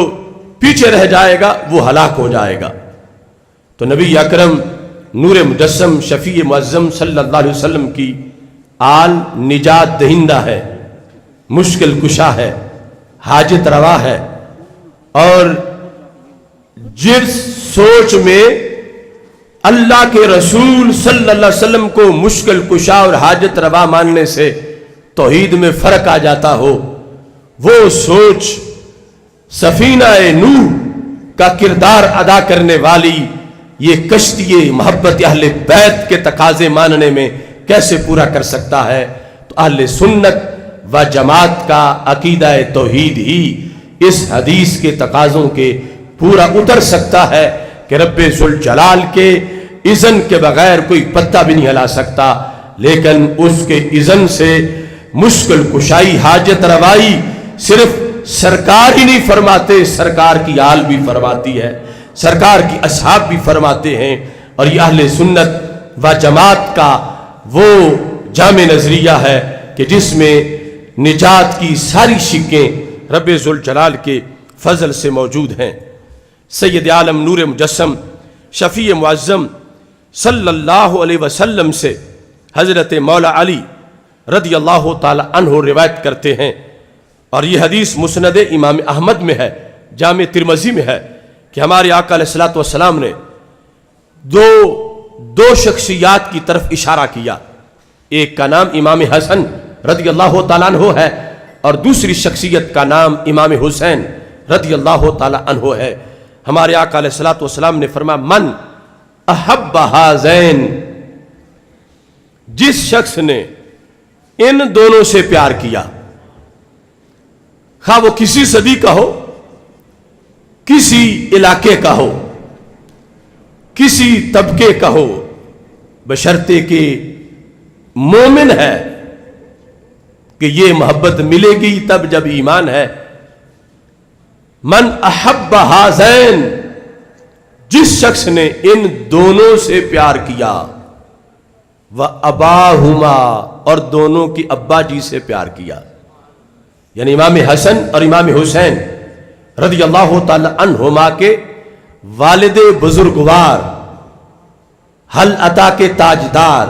پیچھے رہ جائے گا وہ ہلاک ہو جائے گا۔ تو نبی اکرم نور مجسم شفیع معظم صلی اللہ علیہ وسلم کی آل نجات دہندہ ہے، مشکل کشا ہے، حاجت روا ہے، اور جس سوچ میں اللہ کے رسول صلی اللہ علیہ وسلم کو مشکل کشا اور حاجت روا ماننے سے توحید میں فرق آ جاتا ہو، وہ سوچ سفینہ نوح کا کردار ادا کرنے والی یہ کشتی محبت اہل بیت کے تقاضے ماننے میں کیسے پورا کر سکتا ہے؟ تو اہل سنت و جماعت کا عقیدہ توحید ہی اس حدیث کے تقاضوں کے پورا اتر سکتا ہے کہ رب ذوالجلال کے اذن کے بغیر کوئی پتہ بھی نہیں ہلا سکتا، لیکن اس کے اذن سے مشکل کشائی، حاجت روائی صرف سرکار ہی نہیں فرماتے، سرکار کی آل بھی فرماتی ہے، سرکار کی اصحاب بھی فرماتے ہیں۔ اور یہ اہل سنت و جماعت کا وہ جامع نظریہ ہے کہ جس میں نجات کی ساری شکیں رب ذوالجلال کے فضل سے موجود ہیں۔ سید عالم نور مجسم شفیع معظم صلی اللہ علیہ وسلم سے حضرت مولا علی رضی اللہ تعالی عنہ روایت کرتے ہیں، اور یہ حدیث مسند امام احمد میں ہے، جامع ترمذی میں ہے، کہ ہمارے آقا علیہ الصلوۃ والسلام نے دو شخصیات کی طرف اشارہ کیا، ایک کا نام امام حسن رضی اللہ تعالیٰ عنہ ہے، اور دوسری شخصیت کا نام امام حسین رضی اللہ تعالیٰ عنہ ہے۔ ہمارے آقا علیہ الصلوۃ والسلام نے فرمایا من احب ہذین، جس شخص نے ان دونوں سے پیار کیا، خواہ وہ کسی صدی کا ہو، کسی علاقے کا ہو، کسی طبقے کا ہو، بشرطے کہ مومن ہے، کہ یہ محبت ملے گی تب جب ایمان ہے۔ من احب ہذین، جس شخص نے ان دونوں سے پیار کیا، وَأَبَاهُمَا، اور دونوں کی ابا جی سے پیار کیا، یعنی امام حسن اور امام حسین رضی اللہ تعالی عنہما کے والد بزرگوار، حل عطا کے تاجدار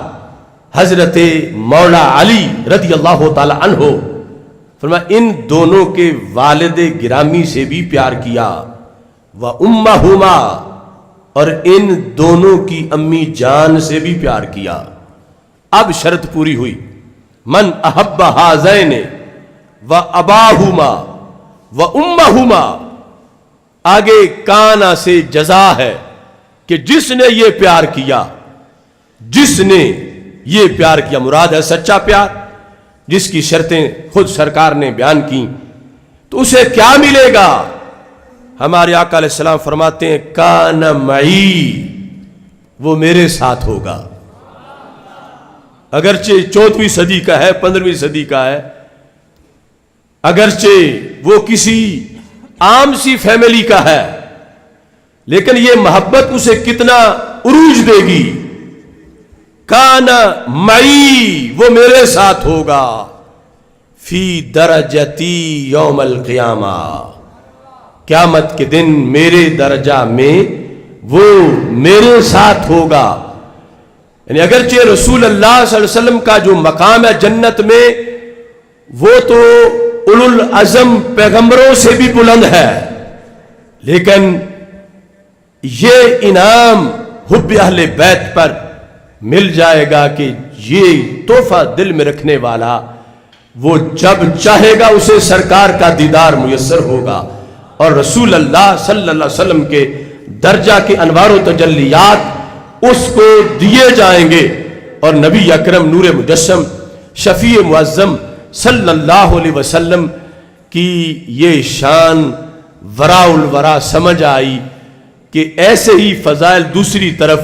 حضرت مولا علی رضی اللہ تعالی عنہ، فرمایا ان دونوں کے والد گرامی سے بھی پیار کیا، وَأُمَّهُمَا، اور ان دونوں کی امی جان سے بھی پیار کیا۔ اب شرط پوری ہوئی، من احب ہذین واباہما وامہما، آگے کانا سے جزا ہے کہ جس نے یہ پیار کیا، جس نے یہ پیار کیا، مراد ہے سچا پیار، جس کی شرطیں خود سرکار نے بیان کی، تو اسے کیا ملے گا؟ ہمارے آقا علیہ السلام فرماتے ہیں کان معی، وہ میرے ساتھ ہوگا، اگرچہ 14ویں صدی کا ہے، 15ویں صدی کا ہے، اگرچہ وہ کسی عام سی فیملی کا ہے، لیکن یہ محبت اسے کتنا عروج دے گی۔ کانا معی، وہ میرے ساتھ ہوگا، فی درجتی یوم القیامہ، قیامت کے دن میرے درجہ میں وہ میرے ساتھ ہوگا۔ یعنی اگرچہ رسول اللہ صلی اللہ علیہ وسلم کا جو مقام ہے جنت میں، وہ تو اولو العزم پیغمبروں سے بھی بلند ہے، لیکن یہ انعام حب اہل بیت پر مل جائے گا کہ یہ تحفہ دل میں رکھنے والا وہ جب چاہے گا اسے سرکار کا دیدار میسر ہوگا، اور رسول اللہ صلی اللہ علیہ وسلم کے درجہ کے انوار و تجلیات اس کو دیے جائیں گے، اور نبی اکرم نور مجسم شفیع معظم صلی اللہ علیہ وسلم کی یہ شان ورا الورا سمجھ آئی کہ ایسے ہی فضائل دوسری طرف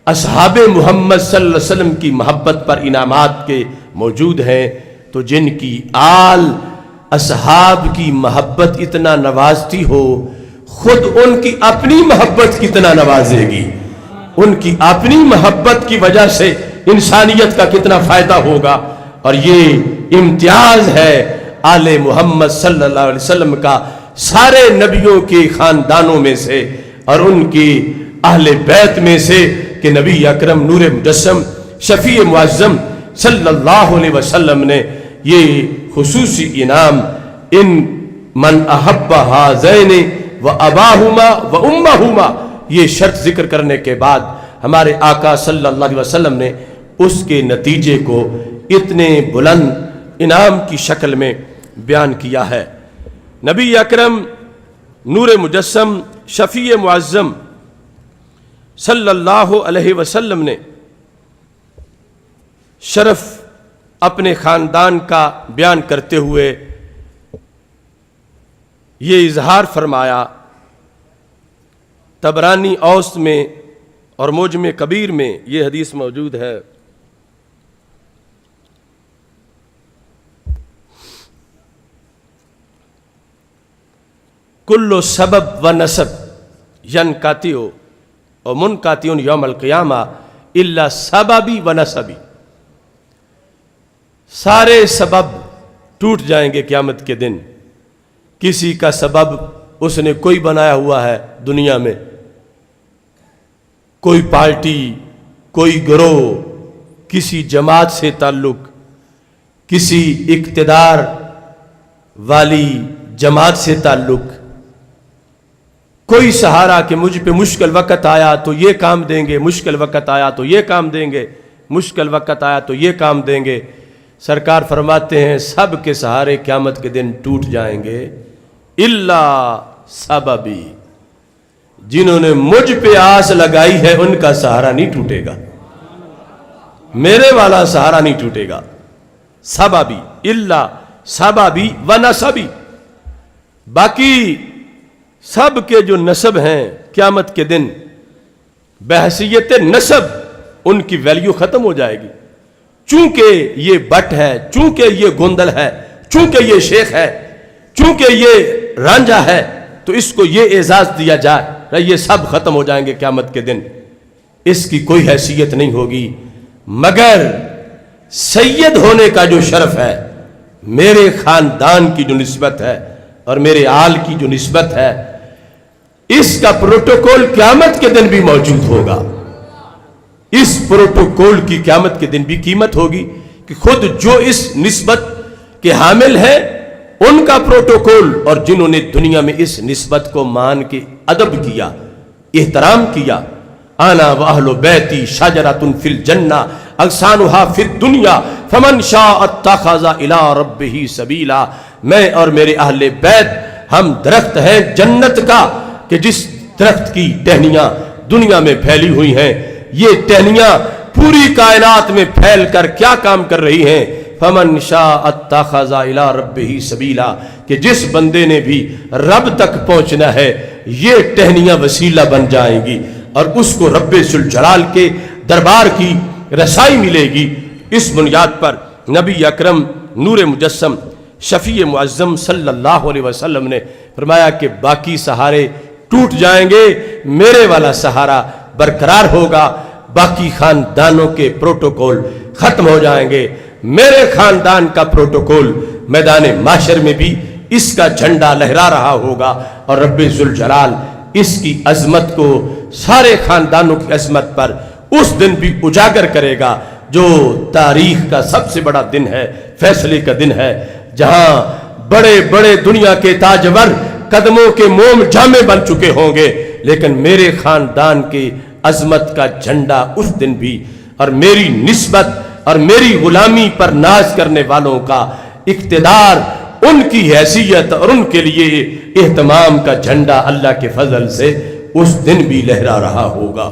اصحاب محمد صلی اللہ علیہ وسلم کی محبت پر انعامات کے موجود ہیں، تو جن کی آل اصحاب کی محبت اتنا نوازتی ہو، خود ان کی اپنی محبت کتنا نوازے گی، ان کی اپنی محبت کی وجہ سے انسانیت کا کتنا فائدہ ہوگا۔ اور یہ امتیاز ہے آل محمد صلی اللہ علیہ وسلم کا سارے نبیوں کے خاندانوں میں سے اور ان کی اہل بیت میں سے کہ نبی اکرم نور مجسم شفیع معظم صلی اللہ علیہ وسلم نے یہ خصوصی انعام ان من احب ہذین و اباہما و امہما، یہ شرط ذکر کرنے کے بعد ہمارے آقا صلی اللہ علیہ وسلم نے اس کے نتیجے کو اتنے بلند انعام کی شکل میں بیان کیا ہے۔ نبی اکرم نور مجسم شفیع معظم صلی اللہ علیہ وسلم نے شرف اپنے خاندان کا بیان کرتے ہوئے یہ اظہار فرمایا. طبرانی اوسط میں اور معجم کبیر میں یہ حدیث موجود ہے. کل سبب و نسب ینقطع و منقطع یوم القیامہ الا سببی و نسبی. سارے سبب ٹوٹ جائیں گے قیامت کے دن. کسی کا سبب اس نے کوئی بنایا ہوا ہے دنیا میں، کوئی پارٹی، کوئی گروہ، کسی جماعت سے تعلق، کسی اقتدار والی جماعت سے تعلق، کوئی سہارا کہ مجھ پہ مشکل وقت آیا تو یہ کام دیں گے، مشکل وقت آیا تو یہ کام دیں گے، مشکل وقت آیا تو یہ کام دیں گے. سرکار فرماتے ہیں سب کے سہارے قیامت کے دن ٹوٹ جائیں گے الا سببی. جنہوں نے مجھ پہ آس لگائی ہے ان کا سہارا نہیں ٹوٹے گا، میرے والا سہارا نہیں ٹوٹے گا. سببی الا سببی و نسبی. باقی سب کے جو نسب ہیں قیامت کے دن بحیثیت نسب ان کی ویلیو ختم ہو جائے گی. چونکہ یہ بٹ ہے، چونکہ یہ گوندل ہے، چونکہ یہ شیخ ہے، چونکہ یہ رانجھا ہے، تو اس کو یہ اعزاز دیا جائے، یہ سب ختم ہو جائیں گے قیامت کے دن. اس کی کوئی حیثیت نہیں ہوگی مگر سید ہونے کا جو شرف ہے، میرے خاندان کی جو نسبت ہے اور میرے آل کی جو نسبت ہے، اس کا پروٹوکول قیامت کے دن بھی موجود ہوگا. اس پروٹوکول کی قیامت کے دن بھی قیمت ہوگی کہ خود جو اس نسبت کے حامل ہیں ان کا پروٹوکول، اور جنہوں نے دنیا میں اس نسبت کو مان کے ادب کیا، احترام کیا. انا واہل بیتی شجرۃ فی الجنہ اغصانھا فی الدنیا فمن شاء اتخذ الی ربہ سبیلا. میں اور میرے اہل بیت ہم درخت ہیں جنت کا کہ جس درخت کی ٹہنیاں دنیا میں پھیلی ہوئی ہیں. یہ ٹہنیاں پوری کائنات میں پھیل کر کیا کام کر رہی ہیں؟ فمن شاء اتخذ الی ربہ سبیلا، کہ جس بندے نے بھی رب تک پہنچنا ہے یہ ٹہنیاں وسیلہ بن جائیں گی اور اس کو رب ذوالجلال کے دربار کی رسائی ملے گی. اس بنیاد پر نبی اکرم نور مجسم شفیع معظم صلی اللہ علیہ وسلم نے فرمایا کہ باقی سہارے ٹوٹ جائیں گے، میرے والا سہارا برقرار ہوگا. باقی خاندانوں کے پروٹوکول ختم ہو جائیں گے، میرے خاندان کا پروٹوکول میدان معاشر میں بھی اس کا جھنڈا لہرا رہا ہوگا اور رب ذوالجلال اس کی عظمت کو سارے خاندانوں کی عظمت پر اس دن بھی اجاگر کرے گا جو تاریخ کا سب سے بڑا دن ہے، فیصلے کا دن ہے، جہاں بڑے بڑے دنیا کے تاجور قدموں کے موم جامے بن چکے ہوں گے، لیکن میرے خاندان کی عظمت کا جھنڈا اس دن بھی، اور میری نسبت اور میری غلامی پر ناز کرنے والوں کا اقتدار، ان کی حیثیت اور ان کے لیے اہتمام کا جھنڈا اللہ کے فضل سے اس دن بھی لہرا رہا ہوگا.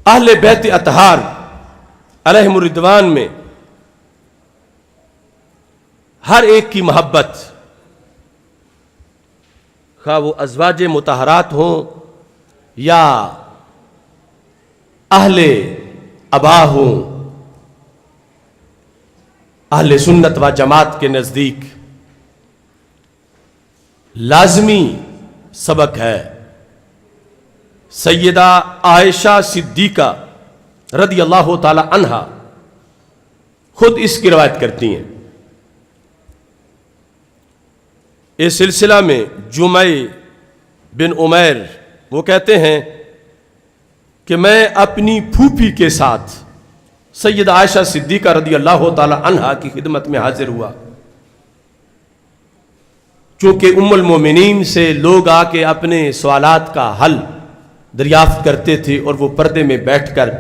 اہل بیت اطہار علیہم الرضوان میں ہر ایک کی محبت، خواہ وہ ازواج مطہرات ہوں یا اہل ابا ہوں، اہل سنت و جماعت کے نزدیک لازمی سبق ہے. سیدہ عائشہ صدیقہ رضی اللہ تعالی عنہا خود اس کی روایت کرتی ہیں. اس سلسلہ میں جمع بن عمیر وہ کہتے ہیں کہ میں اپنی پھوپھی کے ساتھ سیدہ عائشہ صدیقہ رضی اللہ تعالی عنہا کی خدمت میں حاضر ہوا. چونکہ ام المومنین سے لوگ آ کے اپنے سوالات کا حل دریافت کرتے تھے اور وہ پردے میں بیٹھ کر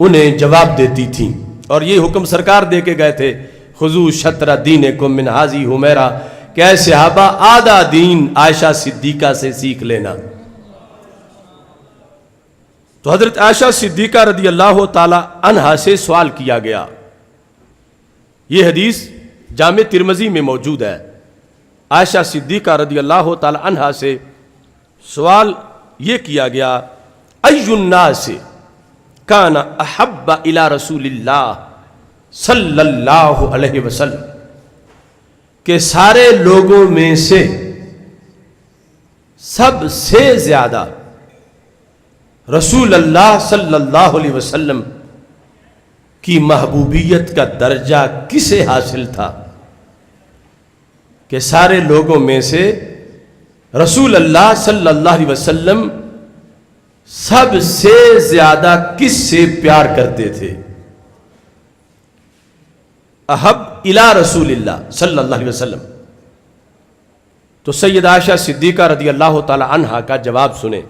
انہیں جواب دیتی تھیں، اور یہ حکم سرکار دے کے گئے تھے، خذو شطر دینکم من ھذی حمیرہ، کہ اے صحابہ آدھا دین عائشہ صدیقہ سے سیکھ لینا. تو حضرت عائشہ صدیقہ رضی اللہ تعالی عنہا سے سوال کیا گیا. یہ حدیث جامع ترمذی میں موجود ہے. عائشہ صدیقہ رضی اللہ تعالی عنہا سے سوال یہ کیا گیا ای الناس کان احب الی رسول اللہ صلی اللہ علیہ وسلم، کہ سارے لوگوں میں سے سب سے زیادہ رسول اللہ صلی اللہ علیہ وسلم کی محبوبیت کا درجہ کسے حاصل تھا؟ کہ سارے لوگوں میں سے رسول اللہ صلی اللہ علیہ وسلم سب سے زیادہ کس سے پیار کرتے تھے؟ احب الی رسول اللہ صلی اللہ علیہ وسلم. تو سیدہ عائشہ صدیقہ رضی اللہ تعالی عنہا کا جواب سنیں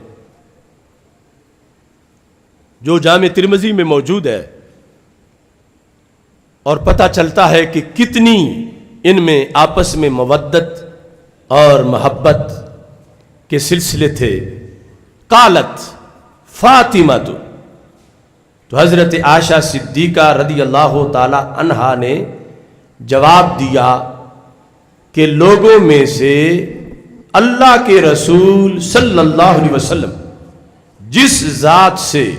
جو جامع ترمذی میں موجود ہے، اور پتہ چلتا ہے کہ کتنی ان میں آپس میں مودت اور محبت کے سلسلے تھے. قالت فاطمہ، تو حضرت عائشہ صدیقہ رضی اللہ تعالی عنہا نے جواب دیا کہ لوگوں میں سے اللہ کے رسول صلی اللہ علیہ وسلم جس ذات سے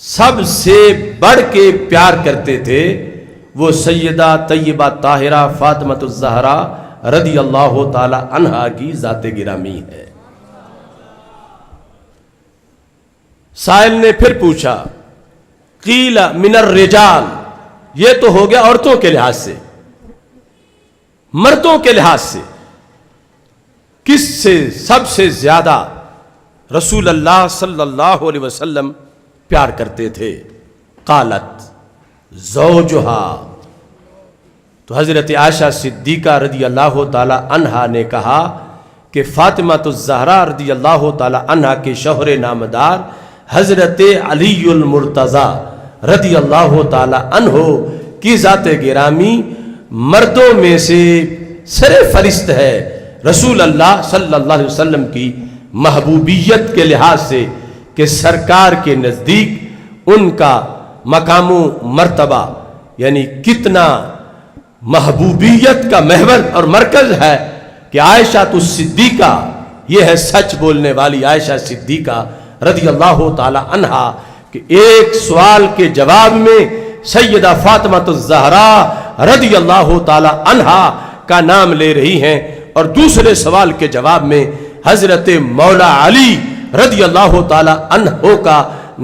سب سے بڑھ کے پیار کرتے تھے وہ سیدہ طیبہ طاہرہ فاطمۃ الزہرا رضی اللہ تعالی عنہا کی ذات گرامی ہے. سائل نے پھر پوچھا قیل من الرجال، یہ تو ہو گیا عورتوں کے لحاظ سے، مردوں کے لحاظ سے کس سے سب سے زیادہ رسول اللہ صلی اللہ علیہ وسلم پیار کرتے تھے؟ قالت زوجہا، تو حضرت عائشہ صدیقہ رضی اللہ تعالی عنہا نے کہا کہ فاطمہ الزہرا رضی اللہ تعالی عنہا کے شوہر نامدار حضرت علی المرتضیٰ رضی اللہ تعالی عنہ کی ذات گرامی مردوں میں سے سر فہرست ہے رسول اللہ صلی اللہ علیہ وسلم کی محبوبیت کے لحاظ سے، کہ سرکار کے نزدیک ان کا مقام و مرتبہ یعنی کتنا محبوبیت کا محور اور مرکز ہے کہ عائشہ الصدیقہ، یہ ہے سچ بولنے والی عائشہ صدیقہ رضی اللہ تعالی عنہا، کہ ایک سوال کے جواب میں سیدہ فاطمہ الزہرا رضی اللہ تعالی عنہا کا نام لے رہی ہیں، اور دوسرے سوال کے جواب میں حضرت مولا علی رضی اللہ تعالی عنہ کا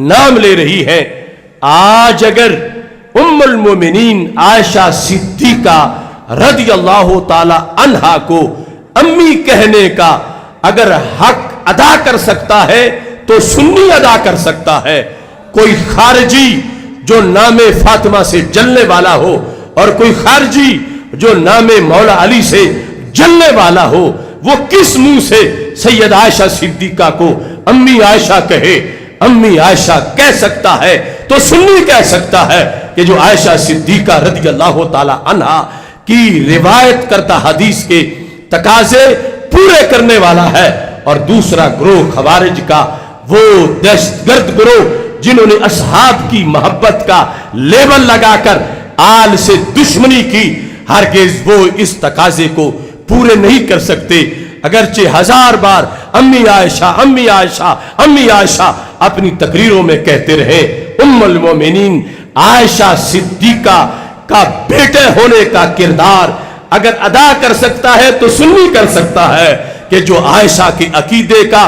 نام لے رہی ہے. آج اگر ام المومنین عائشہ صدیقہ رضی اللہ تعالی عنہا کو امی کہنے کا اگر حق ادا کر سکتا ہے تو سنی ادا کر سکتا ہے. کوئی خارجی جو نام فاطمہ سے جلنے والا ہو اور کوئی خارجی جو نام مولا علی سے جلنے والا ہو، وہ کس منہ سے سید عائشہ صدیقہ کو امی عائشہ کہے؟ امی عائشہ کہہ سکتا ہے تو سنی کہہ سکتا ہے کہ جو عائشہ صدیقہ رضی اللہ تعالی عنہا کی روایت کرتا حدیث کے تقاضے پورے کرنے والا ہے. اور دوسرا گروہ خوارج کا، وہ دہشت گرد گروہ جنہوں نے اصحاب کی محبت کا لیبل لگا کر آل سے دشمنی کی، ہرگز وہ اس تقاضے کو پورے نہیں کر سکتے. اگرچہ ہزار بار امی عائشہ امی عائشہ امی عائشہ اپنی تقریروں میں کہتے رہے، ام المومنین عائشہ صدیقہ کا بیٹے ہونے کا کردار اگر ادا کر سکتا ہے تو سنی کر سکتا ہے کہ جو عائشہ کے عقیدے کا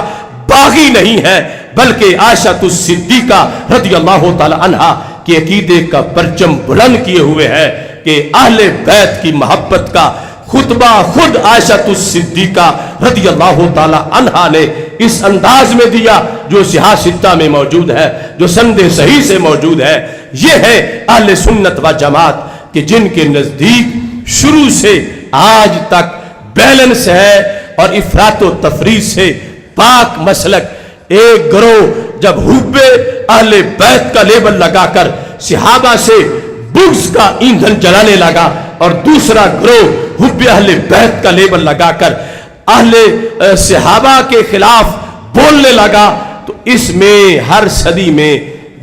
باغی نہیں ہے بلکہ عائشہ الصدیقہ رضی اللہ تعالی عنہا کے عقیدے کا پرچم بلند کیے ہوئے ہے، کہ اہل بیت کی محبت کا خطبہ خود عائشہ الصدیقہ رضی اللہ تعالی عنہا نے اس انداز میں دیا جو صحاح ستہ میں موجود ہے، جو سند صحیح سے موجود ہے. یہ ہے اہل سنت و جماعت کہ جن کے نزدیک شروع سے آج تک بیلنس ہے اور افراط و تفریط سے پاک مسلک. ایک گروہ جب حب اہل بیت کا لیبل لگا کر صحابہ سے بغض کا ایندھن جلانے لگا، اور دوسرا گروہ حب اہل بیت کا لیبل لگا کر اہل صحابہ کے خلاف بولنے لگا، تو اس میں ہر صدی میں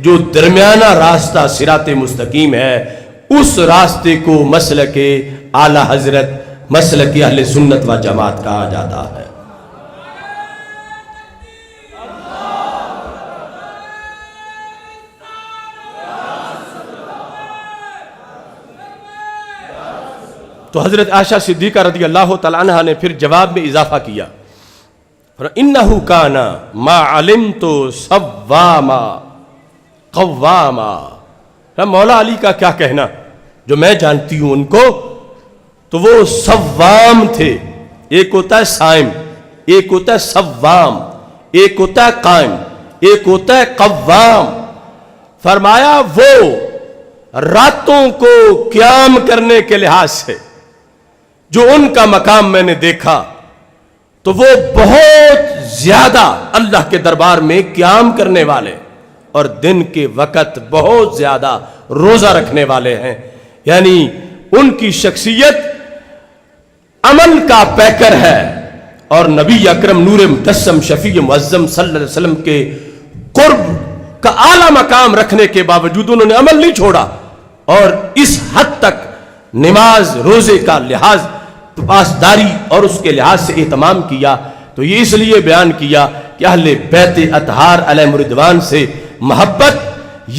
جو درمیانہ راستہ صراط مستقیم ہے اس راستے کو مسلک اعلی حضرت، مسلک اہل سنت و جماعت کہا جاتا ہے۔ تو حضرت عائشہ صدیقہ رضی اللہ تعالیٰ عنہ نے پھر جواب میں اضافہ کیا، اِنَّهُ كَانَ مَا عَلِمْتُ صَوَّامًا قَوَّامًا۔ مولا علی کا کیا کہنا، جو میں جانتی ہوں ان کو، تو وہ صوام تھے۔ ایک ہوتا ہے صائم، ایک ہوتا ہے صوام، ایک ہوتا ہے قائم، ایک ہوتا ہے قوام۔ فرمایا وہ راتوں کو قیام کرنے کے لحاظ سے جو ان کا مقام میں نے دیکھا، تو وہ بہت زیادہ اللہ کے دربار میں قیام کرنے والے اور دن کے وقت بہت زیادہ روزہ رکھنے والے ہیں۔ یعنی ان کی شخصیت عمل کا پیکر ہے، اور نبی اکرم نور مجسم شفیع معظم صلی اللہ علیہ وسلم کے قرب کا اعلیٰ مقام رکھنے کے باوجود انہوں نے عمل نہیں چھوڑا، اور اس حد تک نماز روزے کا لحاظ پاسداری اور اس کے لحاظ سے اہتمام کیا۔ تو یہ اس لیے بیان کیا کہ اہل بیت اطہار علیہم الرضوان سے محبت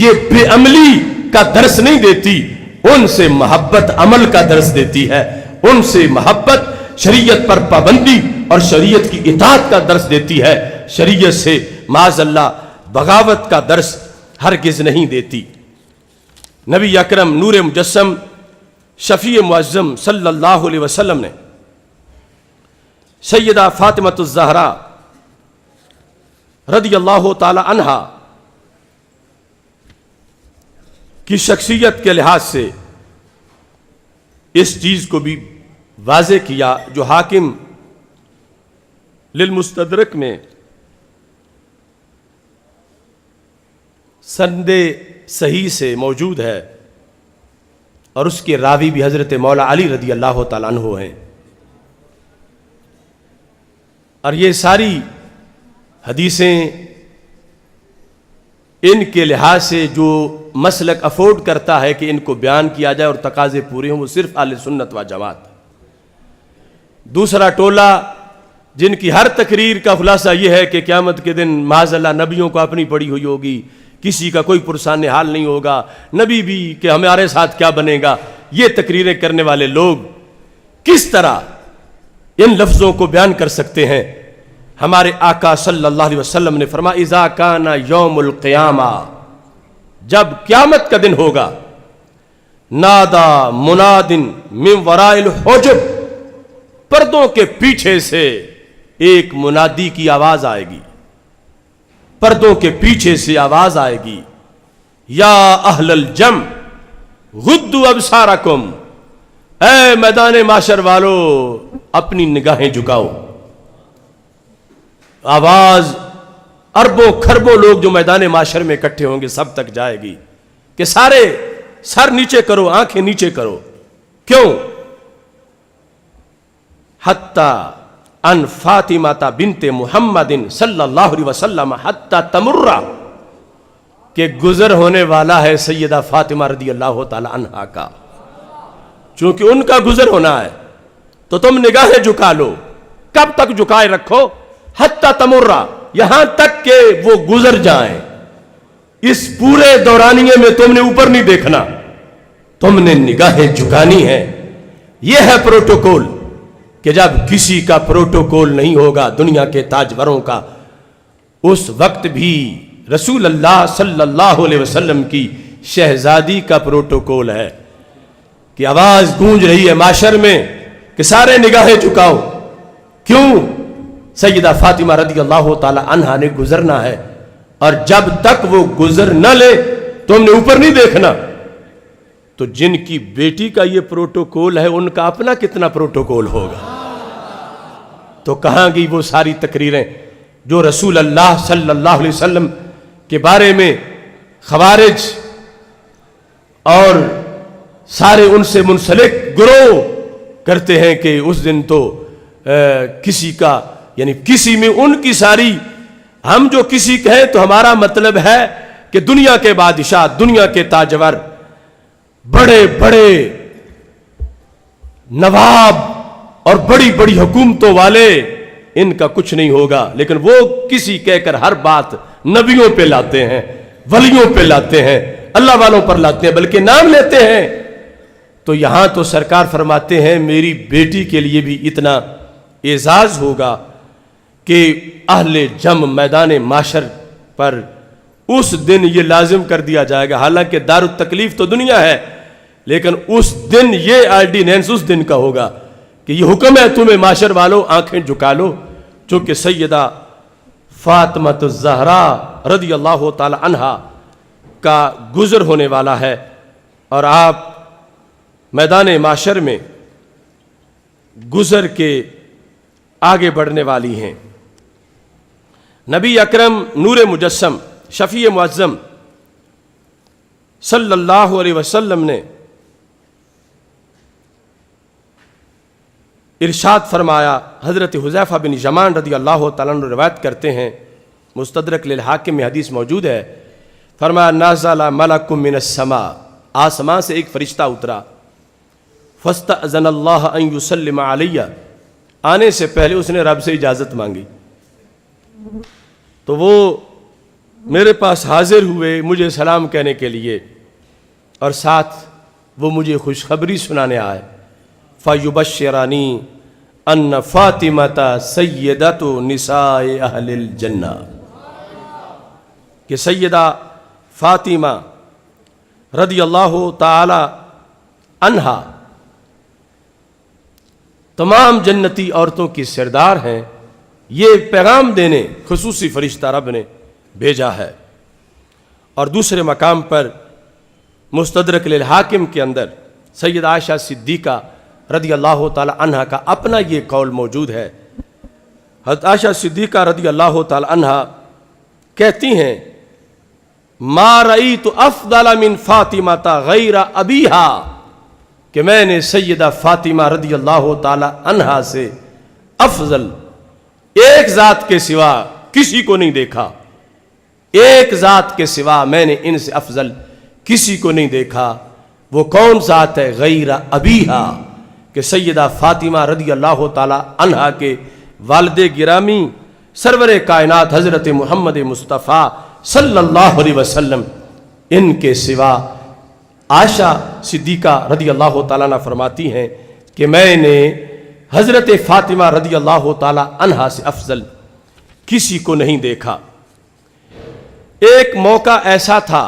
یہ بے عملی کا درس نہیں دیتی، ان سے محبت عمل کا درس دیتی ہے، ان سے محبت شریعت پر پابندی اور شریعت کی اطاعت کا درس دیتی ہے، شریعت سے معاذ اللہ بغاوت کا درس ہرگز نہیں دیتی۔ نبی اکرم نور مجسم شفیع معظم صلی اللہ علیہ وسلم نے سیدہ فاطمہ الزہرا رضی اللہ تعالی عنہا کی شخصیت کے لحاظ سے اس چیز کو بھی واضح کیا جو حاکم للمستدرک میں سند صحیح سے موجود ہے، اور اس کے راوی بھی حضرت مولا علی رضی اللہ تعالیٰ عنہ ہیں۔ اور یہ ساری حدیثیں ان کے لحاظ سے جو مسلک افورڈ کرتا ہے کہ ان کو بیان کیا جائے اور تقاضے پورے ہوں، وہ صرف اہل سنت و جماعت۔ دوسرا ٹولہ جن کی ہر تقریر کا خلاصہ یہ ہے کہ قیامت کے دن معاذ اللہ نبیوں کو اپنی پڑی ہوئی ہوگی، کسی کا کوئی پرسان حال نہیں ہوگا، نبی بھی کہ ہمارے ساتھ کیا بنے گا، یہ تقریریں کرنے والے لوگ کس طرح ان لفظوں کو بیان کر سکتے ہیں؟ ہمارے آقا صلی اللہ علیہ وسلم نے فرمایا اذا کان یوم القیامہ، جب قیامت کا دن ہوگا، نادا مناد من وراء الحجب، پردوں کے پیچھے سے ایک منادی کی آواز آئے گی، پردوں کے پیچھے سے آواز آئے گی، یا اہل الجم غدوا ابصارکم، اے میدان معاشر والو اپنی نگاہیں جھکاؤ۔ آواز اربوں کھربوں لوگ جو میدان معاشر میں اکٹھے ہوں گے سب تک جائے گی کہ سارے سر نیچے کرو، آنکھیں نیچے کرو۔ کیوں؟ حتی ان فاطمہ بنت محمد صلی اللہ علیہ وسلم حتی تمرہ، کہ گزر ہونے والا ہے سیدہ فاطمہ رضی اللہ تعالی عنہا کا، چونکہ ان کا گزر ہونا ہے تو تم نگاہیں جھکا لو۔ کب تک جھکائے رکھو؟ حتی تمرہ، یہاں تک کہ وہ گزر جائیں۔ اس پورے دورانیے میں تم نے اوپر نہیں دیکھنا، تم نے نگاہیں جھکانی ہے۔ یہ ہے پروٹوکول، کہ جب کسی کا پروٹوکول نہیں ہوگا دنیا کے تاجوروں کا، اس وقت بھی رسول اللہ صلی اللہ علیہ وسلم کی شہزادی کا پروٹوکول ہے کہ آواز گونج رہی ہے معاشر میں کہ سارے نگاہیں جھکاؤ۔ کیوں؟ سیدہ فاطمہ رضی اللہ تعالی عنہا نے گزرنا ہے، اور جب تک وہ گزر نہ لے تم نے اوپر نہیں دیکھنا۔ تو جن کی بیٹی کا یہ پروٹوکول ہے ان کا اپنا کتنا پروٹوکول ہوگا؟ تو کہاں گئی وہ ساری تقریریں جو رسول اللہ صلی اللہ علیہ وسلم کے بارے میں خوارج اور سارے ان سے منسلک گروہ کرتے ہیں کہ اس دن تو کسی کا یعنی کسی میں ان کی ساری، ہم جو کسی کہیں تو ہمارا مطلب ہے کہ دنیا کے بادشاہ، دنیا کے تاجور، بڑے بڑے نواب اور بڑی بڑی حکومتوں والے، ان کا کچھ نہیں ہوگا، لیکن وہ کسی کہہ کر ہر بات نبیوں پہ لاتے ہیں، ولیوں پہ لاتے ہیں، اللہ والوں پر لاتے ہیں، بلکہ نام لیتے ہیں۔ تو یہاں تو سرکار فرماتے ہیں میری بیٹی کے لیے بھی اتنا اعزاز ہوگا کہ اہل جم میدان معاشر پر اس دن یہ لازم کر دیا جائے گا، حالانکہ دار التکلیف تو دنیا ہے، لیکن اس دن یہ آرڈیننس اس دن کا ہوگا کہ یہ حکم ہے تمہیں معاشر والوں آنکھیں جھکا لو، چونکہ سیدہ فاطمہ الزہرا رضی اللہ تعالی عنہا کا گزر ہونے والا ہے، اور آپ میدان معاشر میں گزر کے آگے بڑھنے والی ہیں۔ نبی اکرم نور مجسم شفیع معظم صلی اللہ علیہ وسلم نے ارشاد فرمایا، حضرت حذیفہ بن یمان رضی اللہ تعالیٰ عنہ روایت کرتے ہیں، مستدرک للحاکم میں حدیث موجود ہے، فرمایا نازل ملک من السماء، آسمان سے ایک فرشتہ اترا، فاستأذن اللہ ان یسلم علیہ، آنے سے پہلے اس نے رب سے اجازت مانگی، تو وہ میرے پاس حاضر ہوئے مجھے سلام کہنے کے لیے، اور ساتھ وہ مجھے خوشخبری سنانے آئے، فَيُبَشِّرَنِي أَنَّ فَاطِمَةَ سَيِّدَةُ نِسَاءِ أَهْلِ الْجَنَّةِ، کہ سیدہ فاطمہ رضی اللہ تعالی عنہا تمام جنتی عورتوں کی سردار ہیں، یہ پیغام دینے خصوصی فرشتہ رب نے بھیجا ہے۔ اور دوسرے مقام پر مستدرک للحاکم کے اندر سیدہ عائشہ صدیقہ رضی اللہ تعالی عنہا کا اپنا یہ قول موجود ہے۔ حضرت عائشہ صدیقہ رضی اللہ تعالی عنہا کہتی ہیں ما رأیت افضل من فاطمہ غیر ابیہا، کہ میں نے سیدہ فاطمہ رضی اللہ تعالی عنہا سے افضل ایک ذات کے سوا کسی کو نہیں دیکھا، ایک ذات کے سوا میں نے ان سے افضل کسی کو نہیں دیکھا۔ وہ کون ذات ہے؟ غیر ابیہا، کہ سیدہ فاطمہ رضی اللہ تعالی عنہا کے والد گرامی سرور کائنات حضرت محمد مصطفیٰ صلی اللہ علیہ وسلم، ان کے سوا عائشہ صدیقہ رضی اللہ تعالیٰ عنہ فرماتی ہیں کہ میں نے حضرت فاطمہ رضی اللہ تعالی عنہا سے افضل کسی کو نہیں دیکھا۔ ایک موقع ایسا تھا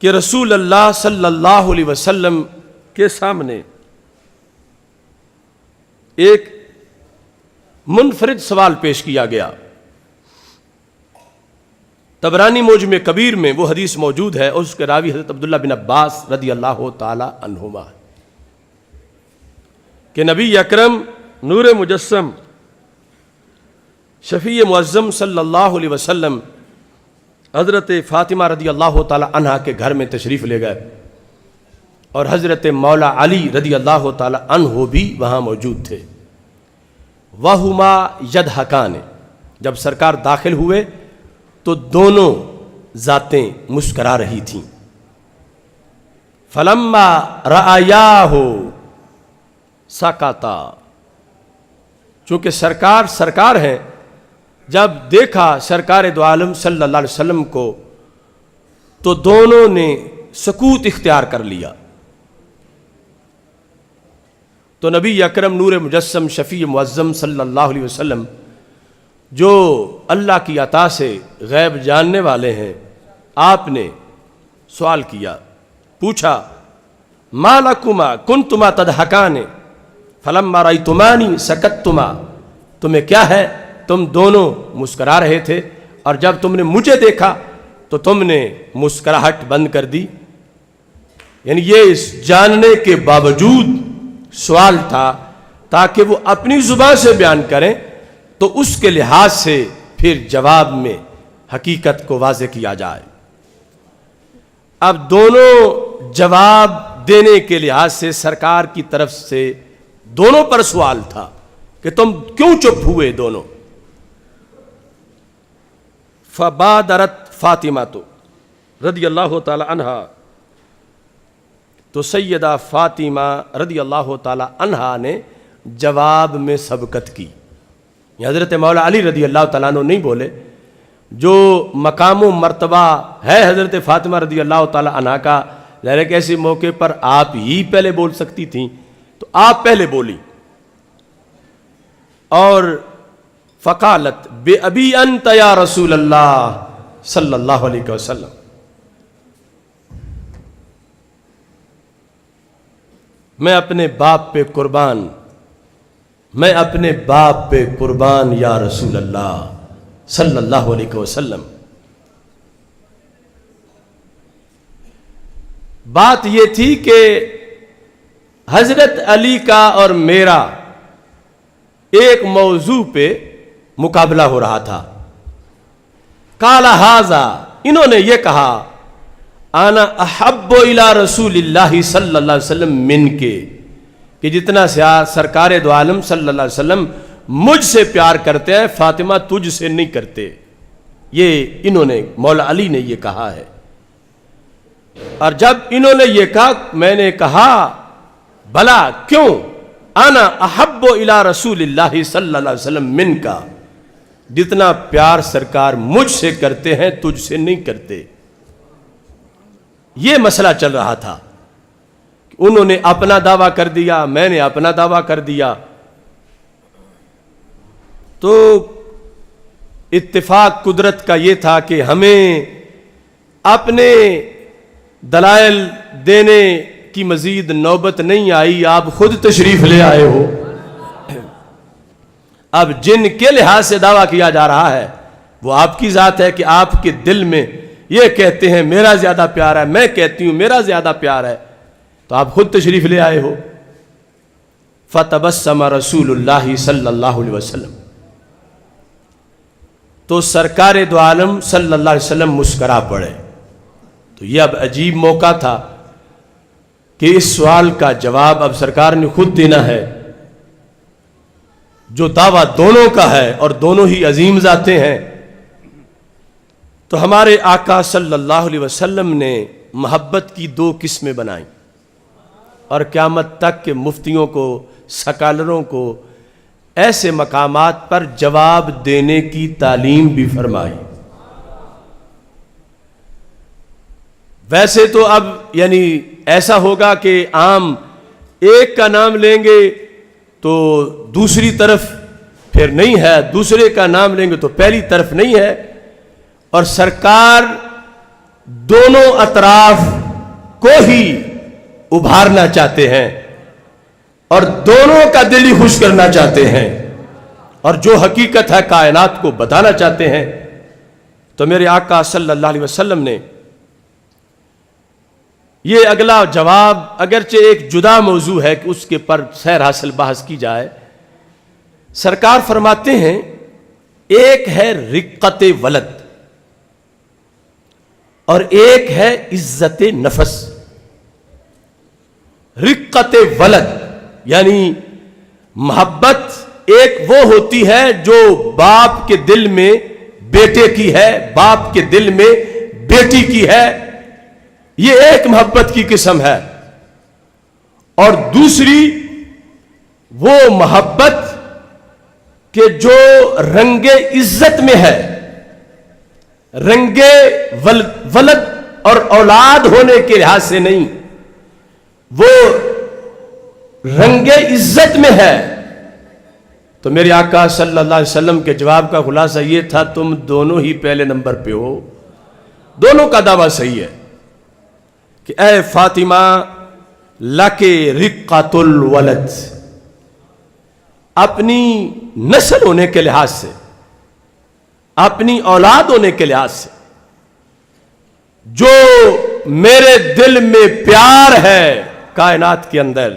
کہ رسول اللہ صلی اللہ علیہ وسلم کے سامنے ایک منفرد سوال پیش کیا گیا۔ طبرانی معجم کبیر میں وہ حدیث موجود ہے، اور اس کے راوی حضرت عبداللہ بن عباس رضی اللہ تعالی عنہما، کہ نبی اکرم نور مجسم شفیع معظم صلی اللہ علیہ وسلم حضرت فاطمہ رضی اللہ تعالی عنہا کے گھر میں تشریف لے گئے، اور حضرت مولا علی رضی اللہ تعالی عنہ بھی وہاں موجود تھے۔ وَهُمَا يَضْحَكَانِ، جب سرکار داخل ہوئے تو دونوں ذاتیں مسکرا رہی تھیں۔ فَلَمَّا رَأَيَاهُ سَكَتَا، چونکہ سرکار ہیں، جب دیکھا سرکار دو عالم صلی اللہ علیہ وسلم کو تو دونوں نے سکوت اختیار کر لیا۔ تو نبی اکرم نور مجسم شفیع معظم صلی اللہ علیہ وسلم جو اللہ کی عطا سے غیب جاننے والے ہیں، آپ نے سوال کیا، پوچھا ما لکما کنتما تضحکان فلما رأیتمانی سکتتما، تمہیں کیا ہے، تم دونوں مسکرا رہے تھے، اور جب تم نے مجھے دیکھا تو تم نے مسکراہٹ بند کر دی۔ یعنی یہ اس جاننے کے باوجود سوال تھا تاکہ وہ اپنی زبان سے بیان کریں، تو اس کے لحاظ سے پھر جواب میں حقیقت کو واضح کیا جائے۔ اب دونوں جواب دینے کے لحاظ سے سرکار کی طرف سے دونوں پر سوال تھا کہ تم کیوں چپ ہوئے دونوں. فبادرت فاطمہ تو رضی اللہ تعالی عنہا، تو سیدہ فاطمہ رضی اللہ تعالی عنہا نے جواب میں سبقت کی. یہ حضرت مولا علی رضی اللہ تعالیٰ عنہ نہیں بولے، جو مقام و مرتبہ ہے حضرت فاطمہ رضی اللہ تعالی عنہا کا، ظاہر ہے کہ ایسے موقع پر آپ ہی پہلے بول سکتی تھیں، تو آپ پہلے بولی اور فقالت بے ابی انت یا رسول اللہ صلی اللہ علیہ وسلم، میں اپنے باپ پہ قربان، میں اپنے باپ پہ قربان یا رسول اللہ صلی اللہ علیہ وسلم. بات یہ تھی کہ حضرت علی کا اور میرا ایک موضوع پہ مقابلہ ہو رہا تھا. قال ھذا، انہوں نے یہ کہا، انا احب الی رسول اللہ صلی اللہ علیہ وسلم من کے، کہ جتنا سرکار دو عالم صلی اللہ علیہ وسلم مجھ سے پیار کرتے ہیں فاطمہ تجھ سے نہیں کرتے. یہ انہوں نے، مولا علی نے یہ کہا ہے. اور جب انہوں نے یہ کہا، میں نے کہا بھلا کیوں، انا احب الی رسول اللہ صلی اللہ علیہ وسلم من کا، جتنا پیار سرکار مجھ سے کرتے ہیں تجھ سے نہیں کرتے. یہ مسئلہ چل رہا تھا. انہوں نے اپنا دعویٰ کر دیا، میں نے اپنا دعویٰ کر دیا. تو اتفاق قدرت کا یہ تھا کہ ہمیں اپنے دلائل دینے کی مزید نوبت نہیں آئی، آپ خود تشریف لے آئے ہو. اب جن کے لحاظ سے دعویٰ کیا جا رہا ہے وہ آپ کی ذات ہے کہ آپ کے دل میں یہ کہتے ہیں میرا زیادہ پیار ہے، میں کہتی ہوں میرا زیادہ پیار ہے، تو آپ خود تشریف لے آئے ہو. فتبسم رسول اللہ صلی اللہ علیہ وسلم، تو سرکار دو عالم صلی اللہ علیہ وسلم مسکرا پڑے. تو یہ اب عجیب موقع تھا کہ اس سوال کا جواب اب سرکار نے خود دینا ہے. جو دعویٰ دونوں کا ہے اور دونوں ہی عظیم ذاتیں ہیں، تو ہمارے آقا صلی اللہ علیہ وسلم نے محبت کی دو قسمیں بنائیں اور قیامت تک کے مفتیوں کو، سکالروں کو ایسے مقامات پر جواب دینے کی تعلیم بھی فرمائی. ویسے تو اب یعنی ایسا ہوگا کہ عام ایک کا نام لیں گے تو دوسری طرف پھر نہیں ہے، دوسرے کا نام لیں گے تو پہلی طرف نہیں ہے. اور سرکار دونوں اطراف کو ہی ابھارنا چاہتے ہیں اور دونوں کا دل ہی خوش کرنا چاہتے ہیں اور جو حقیقت ہے کائنات کو بتانا چاہتے ہیں. تو میرے آقا صلی اللہ علیہ وسلم نے یہ اگلا جواب، اگرچہ ایک جدا موضوع ہے کہ اس کے پر سیر حاصل بحث کی جائے، سرکار فرماتے ہیں ایک ہے رقت ولد اور ایک ہے عزت نفس. رقت ولد یعنی محبت ایک وہ ہوتی ہے جو باپ کے دل میں بیٹے کی ہے، باپ کے دل میں بیٹی کی ہے، یہ ایک محبت کی قسم ہے. اور دوسری وہ محبت کہ جو رنگ عزت میں ہے، رنگ ولد اور اولاد ہونے کے لحاظ سے نہیں، وہ رنگ عزت میں ہے. تو میرے آقا صلی اللہ علیہ وسلم کے جواب کا خلاصہ یہ تھا، تم دونوں ہی پہلے نمبر پہ ہو. دونوں کا دعویٰ صحیح ہے کہ اے فاطمہ لکے رقۃ الولد، اپنی نسل ہونے کے لحاظ سے، اپنی اولاد ہونے کے لحاظ سے جو میرے دل میں پیار ہے کائنات کے اندر،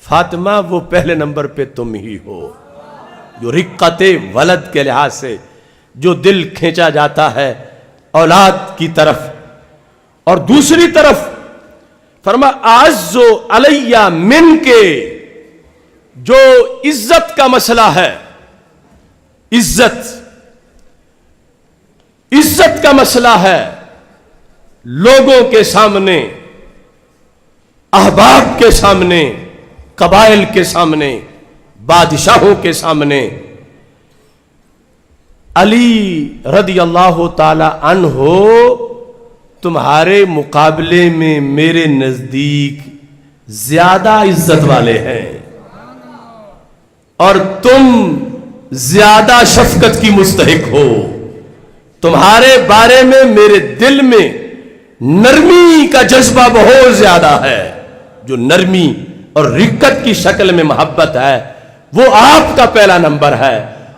فاطمہ وہ پہلے نمبر پہ تم ہی ہو. جو رقت ولد کے لحاظ سے جو دل کھینچا جاتا ہے اولاد کی طرف، اور دوسری طرف فرما اعزو علیہ من کے، جو عزت کا مسئلہ ہے، عزت کا مسئلہ ہے، لوگوں کے سامنے، احباب کے سامنے، قبائل کے سامنے، بادشاہوں کے سامنے، علی رضی اللہ تعالی عنہ تمہارے مقابلے میں میرے نزدیک زیادہ عزت والے ہیں، اور تم زیادہ شفقت کی مستحق ہو۔ تمہارے بارے میں میرے دل میں نرمی کا جذبہ بہت زیادہ ہے۔ جو نرمی اور رقت کی شکل میں محبت ہے وہ آپ کا پہلا نمبر ہے،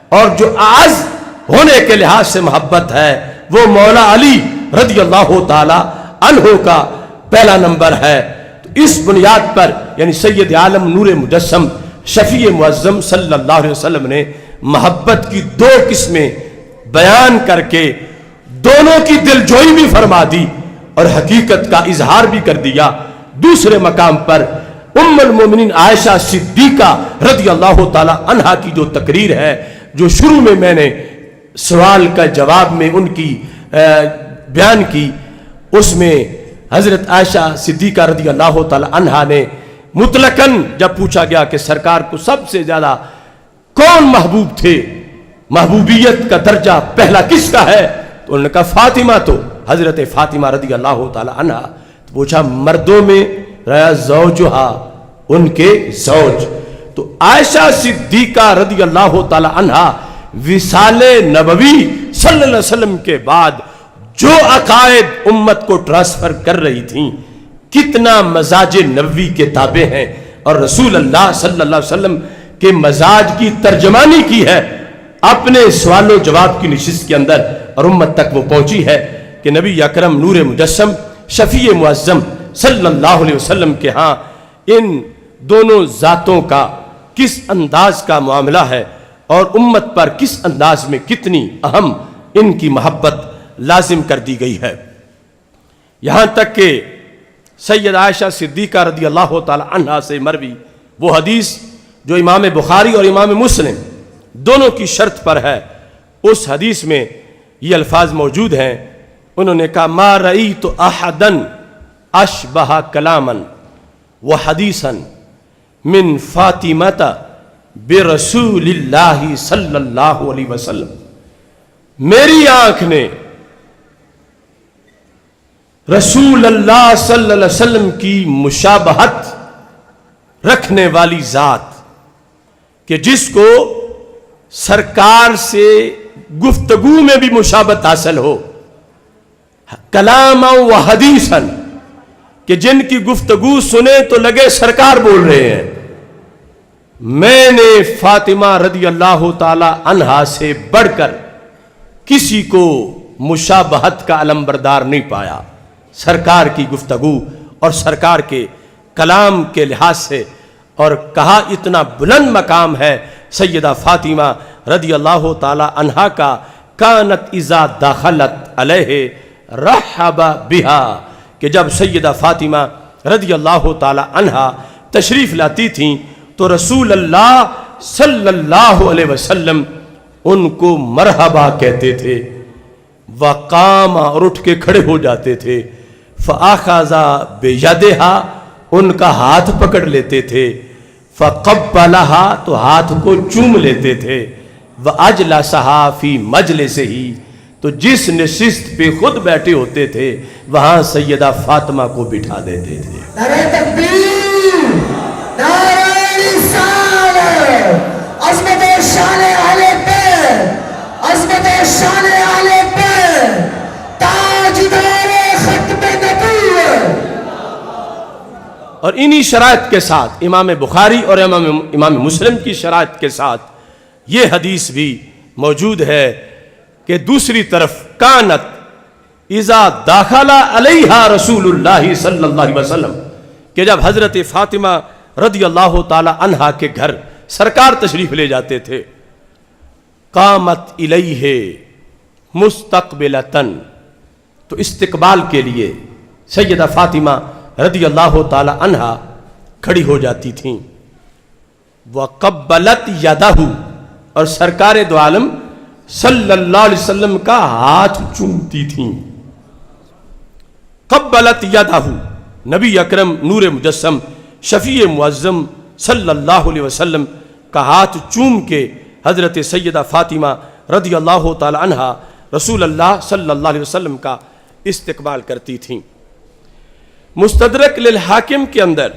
اور جو اعز ہونے کے لحاظ سے محبت ہے وہ مولا علی رضی اللہ تعالی عنہ کا پہلا نمبر ہے۔ تو اس بنیاد پر یعنی سید عالم نور مجسم شفیع معظم صلی اللہ علیہ وسلم نے محبت کی دو قسمیں بیان کر کے دونوں کی دل جوئی بھی فرما دی اور حقیقت کا اظہار بھی کر دیا۔ دوسرے مقام پر ام المومنین عائشہ صدیقہ رضی اللہ تعالی عنہا کی جو تقریر ہے، جو شروع میں میں نے سوال کا جواب میں ان کی بیان کی، اس میں حضرت عائشہ صدیقہ رضی اللہ تعالی عنہا نے مطلقاً جب پوچھا گیا کہ سرکار کو سب سے زیادہ کون محبوب تھے، محبوبیت کا درجہ پہلا کس کا ہے، تو انہوں نے کہا فاطمہ، تو حضرت فاطمہ رضی اللہ تعالی عنہا۔ تو پوچھا مردوں میں رہا زوجہا، ان کے زوج، تو عائشہ صدیقہ رضی اللہ تعالی عنہا وصال نبوی صلی اللہ علیہ وسلم کے بعد جو عقائد امت کو ٹرانسفر کر رہی تھیں، کتنا مزاج نبوی کے تابع ہیں، اور رسول اللہ صلی اللہ علیہ وسلم کے مزاج کی ترجمانی کی ہے اپنے سوال و جواب کی نشست کے اندر، اور امت تک وہ پہنچی ہے کہ نبی اکرم نور مجسم شفیع معظم صلی اللہ علیہ وسلم کے ہاں ان دونوں ذاتوں کا کس انداز کا معاملہ ہے، اور امت پر کس انداز میں کتنی اہم ان کی محبت لازم کر دی گئی ہے۔ یہاں تک کہ سید عائشہ صدیقہ رضی اللہ تعالی عنہا سے مروی وہ حدیث جو امام بخاری اور امام مسلم دونوں کی شرط پر ہے، اس حدیث میں یہ الفاظ موجود ہیں، انہوں نے کہا ما رأیت احدا اشبہ کلاما وحدیثا من فاطمۃ برسول اللہ صلی اللہ علیہ وسلم، میری آنکھ نے رسول اللہ صلی اللہ علیہ وسلم کی مشابہت رکھنے والی ذات کہ جس کو سرکار سے گفتگو میں بھی مشابہت حاصل ہو، کلاما و حدیثا کہ جن کی گفتگو سنے تو لگے سرکار بول رہے ہیں، میں نے فاطمہ رضی اللہ تعالی عنہا سے بڑھ کر کسی کو مشابہت کا علمبردار نہیں پایا سرکار کی گفتگو اور سرکار کے کلام کے لحاظ سے۔ اور کہا اتنا بلند مقام ہے سیدہ فاطمہ رضی اللہ تعالی عنہا کا، کانت اذا دخلت علیہ رحب بہا، کہ جب سیدہ فاطمہ رضی اللہ تعالی عنہا تشریف لاتی تھیں تو رسول اللہ صلی اللہ علیہ وسلم ان کو مرحبا کہتے تھے، وقام، اور اٹھ کے کھڑے ہو جاتے تھے، فآخذ بیدہا، ان کا ہاتھ پکڑ لیتے تھے، فقبلہا، تو ہاتھ کو چوم لیتے تھے، وأجلسہا فی مجلسہ، تو جس نشست پہ خود بیٹھے ہوتے تھے وہاں سیدہ فاطمہ کو بٹھا دیتے تھے۔ نعرہ تکبیر، نعرہ رسالت، عظمت و شان اہل بیت، عظمت و شان اہل بیت، تاجدار ختم نبوت۔ اور انہی شرائط کے ساتھ امام بخاری اور امام مسلم کی شرائط کے ساتھ یہ حدیث بھی موجود ہے کہ دوسری طرف کانت اذا داخل علیہا رسول اللہ صلی اللہ علیہ وسلم، کہ جب حضرت فاطمہ رضی اللہ تعالی عنہا کے گھر سرکار تشریف لے جاتے تھے، قامت الیہ مستقبلتن، تو استقبال کے لیے سیدہ فاطمہ رضی اللہ تعالی عنہا کھڑی ہو جاتی تھیں، وَقَبَّلَتْ يَدَهُ، اور سرکار دو عالم صلی اللہ علیہ وسلم کا ہاتھ چومتی تھیں۔ قبلت یدہ، نبی اکرم نور مجسم شفیع معظم صلی اللہ علیہ وسلم کا ہاتھ چوم کے حضرت سیدہ فاطمہ رضی اللہ تعالی عنہا رسول اللہ صلی اللہ علیہ وسلم کا استقبال کرتی تھیں۔ مستدرک للحاکم کے اندر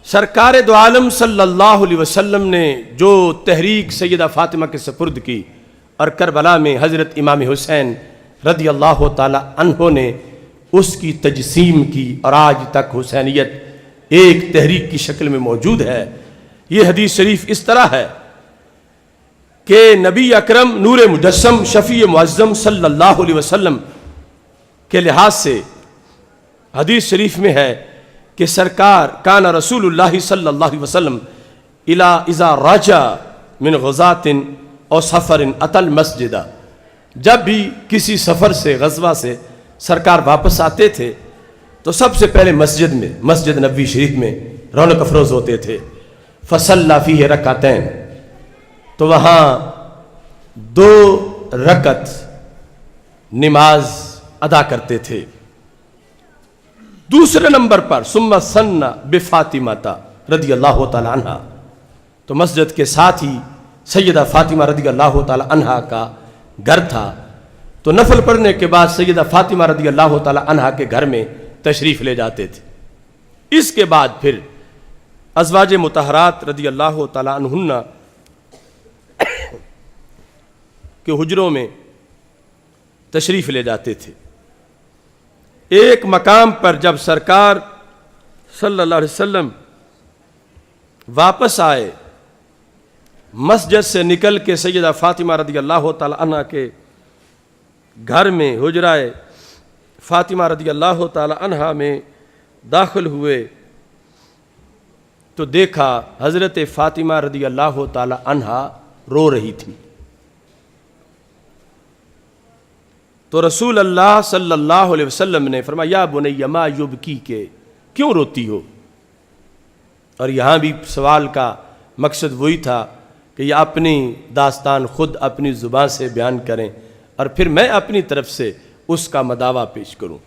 سرکار دو عالم صلی اللہ علیہ وسلم نے جو تحریک سیدہ فاطمہ کے سپرد کی، اور کربلا میں حضرت امام حسین رضی اللہ تعالی عنہ نے اس کی تجسیم کی، اور آج تک حسینیت ایک تحریک کی شکل میں موجود ہے۔ یہ حدیث شریف اس طرح ہے کہ نبی اکرم نور مجسم شفیع معظم صلی اللہ علیہ وسلم کے لحاظ سے حدیث شریف میں ہے کہ سرکار کان رسول اللہ صلی اللہ علیہ وسلم اذا راجع من غزات او سفر اتى المسجد، جب بھی کسی سفر سے غزوہ سے سرکار واپس آتے تھے تو سب سے پہلے مسجد نبوی شریف میں رونق افروز ہوتے تھے۔ فصلى فيه رکعتین، تو وہاں 2 رکعت نماز ادا کرتے تھے۔ دوسرے نمبر پر ثم ثنى بفاطمہ رضی اللہ تعالی عنہا، تو مسجد کے ساتھ ہی سیدہ فاطمہ رضی اللہ تعالی عنہا کا گھر تھا، تو نفل پڑھنے کے بعد سیدہ فاطمہ رضی اللہ تعالی عنہا کے گھر میں تشریف لے جاتے تھے۔ اس کے بعد پھر ازواج مطہرات رضی اللہ تعالی عنہن کے حجروں میں تشریف لے جاتے تھے۔ ایک مقام پر جب سرکار صلی اللہ علیہ وسلم واپس آئے، مسجد سے نکل کے سیدہ فاطمہ رضی اللہ تعالی عنہ کے گھر میں حجرہ فاطمہ رضی اللہ تعالی عنہ میں داخل ہوئے تو دیکھا حضرت فاطمہ رضی اللہ تعالی عنہ رو رہی تھی۔ تو رسول اللہ صلی اللہ علیہ وسلم نے فرمایا یا بنی ما یبکی، کے کیوں روتی ہو؟ اور یہاں بھی سوال کا مقصد وہی تھا کہ یہ اپنی داستان خود اپنی زبان سے بیان کریں اور پھر میں اپنی طرف سے اس کا مداوع پیش کروں۔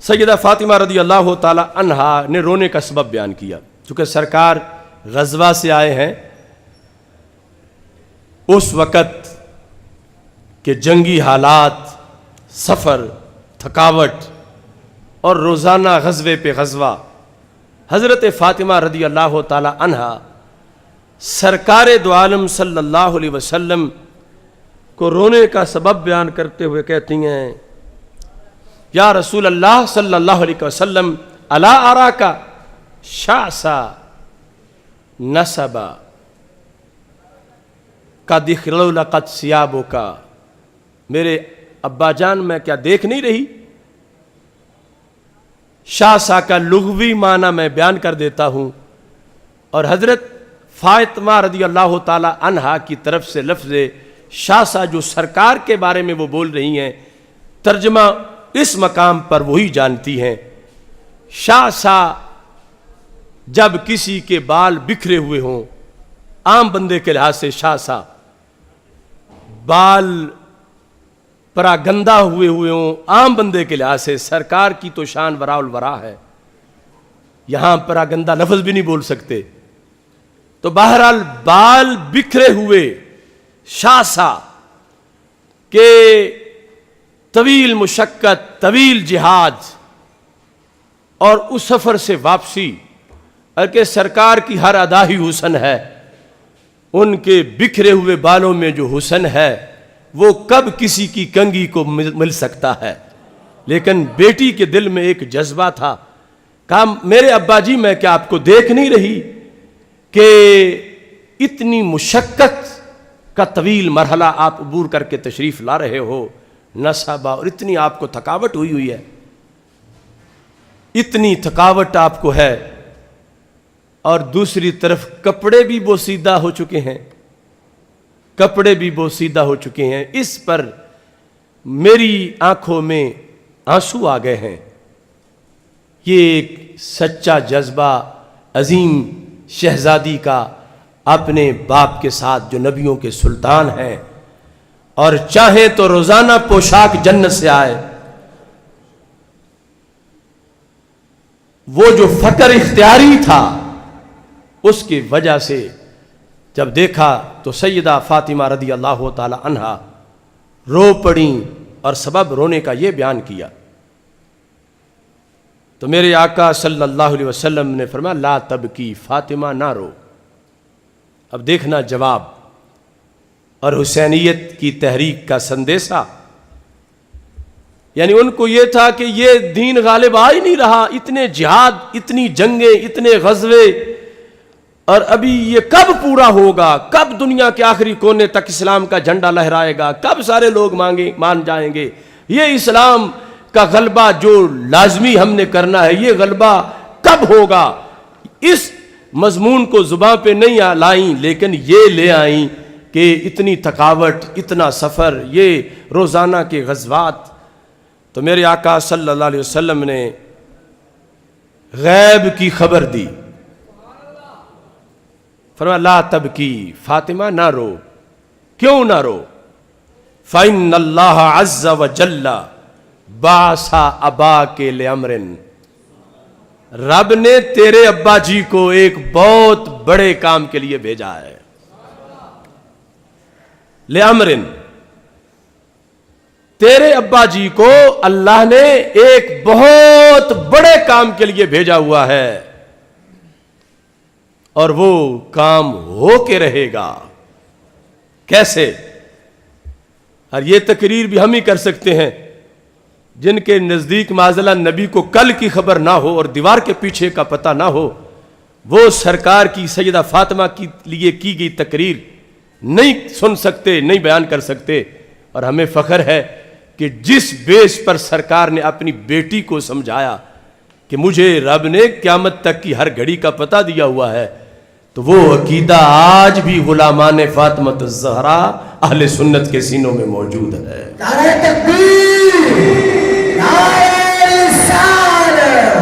سیدہ فاطمہ رضی اللہ تعالی عنہا نے رونے کا سبب بیان کیا، چونکہ سرکار غزوہ سے آئے ہیں، اس وقت کہ جنگی حالات، سفر، تھکاوٹ اور روزانہ غزوے پہ غزوہ، حضرت فاطمہ رضی اللہ تعالی عنہا سرکار دو عالم صلی اللہ علیہ وسلم کو رونے کا سبب بیان کرتے ہوئے کہتی ہیں یا رسول اللہ صلی اللہ علیہ وسلم الا اراکا شعثا نصبا قد اخللقت ثیابکا، میرے ابا جان میں کیا دیکھ نہیں رہی؟ شعثا کا لغوی معنی میں بیان کر دیتا ہوں، اور حضرت فاطمہ رضی اللہ تعالی عنہا کی طرف سے لفظ شعثا جو سرکار کے بارے میں وہ بول رہی ہیں، ترجمہ اس مقام پر وہی جانتی ہیں۔ شعثا جب کسی کے بال بکھرے ہوئے ہوں، عام بندے کے لحاظ سے شعثا بال پراگندہ ہوئے ہوں، عام بندے کے لحاظ سے سرکار کی تو شان ورا الورا ہے، یہاں پراگندہ لفظ بھی نہیں بول سکتے، تو بہرحال بال بکھرے ہوئے شعثا کہ طویل مشقت، طویل جہاد اور اس سفر سے واپسی، اور کہ سرکار کی ہر ادا ہی حسن ہے، ان کے بکھرے ہوئے بالوں میں جو حسن ہے وہ کب کسی کی کنگھی کو مل سکتا ہے؟ لیکن بیٹی کے دل میں ایک جذبہ تھا، کہا میرے ابا جی میں کیا آپ کو دیکھ نہیں رہی کہ اتنی مشقت کا طویل مرحلہ آپ عبور کر کے تشریف لا رہے ہو، نصبا، اور اتنی آپ کو تھکاوٹ ہوئی ہے، اتنی تھکاوٹ آپ کو ہے، اور دوسری طرف کپڑے بھی بوسیدہ ہو چکے ہیں، کپڑے بھی بوسیدہ ہو چکے ہیں، اس پر میری آنکھوں میں آنسو آ گئے ہیں. یہ ایک سچا جذبہ عظیم شہزادی کا اپنے باپ کے ساتھ جو نبیوں کے سلطان ہیں اور چاہیں تو روزانہ پوشاک جنت سے آئے. وہ جو فقر اختیاری تھا اس کی وجہ سے جب دیکھا تو سیدہ فاطمہ رضی اللہ تعالی عنہا رو پڑیں اور سبب رونے کا یہ بیان کیا. تو میرے آقا صلی اللہ علیہ وسلم نے فرمایا لا تبکی فاطمہ نہ رو. اب دیکھنا جواب اور حسینیت کی تحریک کا سندیسہ. یعنی ان کو یہ تھا کہ یہ دین غالب آ ہی نہیں رہا, اتنے جہاد, اتنی جنگیں, اتنے غزوے, اور ابھی یہ کب پورا ہوگا, کب دنیا کے آخری کونے تک اسلام کا جھنڈا لہرائے گا, کب سارے لوگ مان جائیں گے, یہ اسلام کا غلبہ جو لازمی ہم نے کرنا ہے یہ غلبہ کب ہوگا. اس مضمون کو زباں پہ نہیں لائیں, لیکن یہ لے آئیں کہ اتنی تھکاوٹ, اتنا سفر, یہ روزانہ کے غزوات. تو میرے آقا صلی اللہ علیہ وسلم نے غیب کی خبر دی. فرمایا لا تبکی فاطمہ نہ رو. کیوں نہ رو؟ فإن اللہ عز وجل بعث اباک لامر. رب نے تیرے ابا جی کو ایک بہت بڑے کام کے لیے بھیجا ہے. لامر, تیرے ابا جی کو اللہ نے ایک بہت بڑے کام کے لیے بھیجا ہوا ہے اور وہ کام ہو کے رہے گا. کیسے؟ اور یہ تقریر بھی ہم ہی کر سکتے ہیں جن کے نزدیک معاذاللہ نبی کو کل کی خبر نہ ہو اور دیوار کے پیچھے کا پتہ نہ ہو, وہ سرکار کی سیدہ فاطمہ کی لیے کی گئی تقریر نہیں سن سکتے, نہیں بیان کر سکتے. اور ہمیں فخر ہے کہ جس بیس پر سرکار نے اپنی بیٹی کو سمجھایا کہ مجھے رب نے قیامت تک کی ہر گھڑی کا پتہ دیا ہوا ہے, تو وہ عقیدہ آج بھی غلامان فاطمہ الزہرا اہل سنت کے سینوں میں موجود ہے. نعرہ تکبیر, نعرہ رسالت,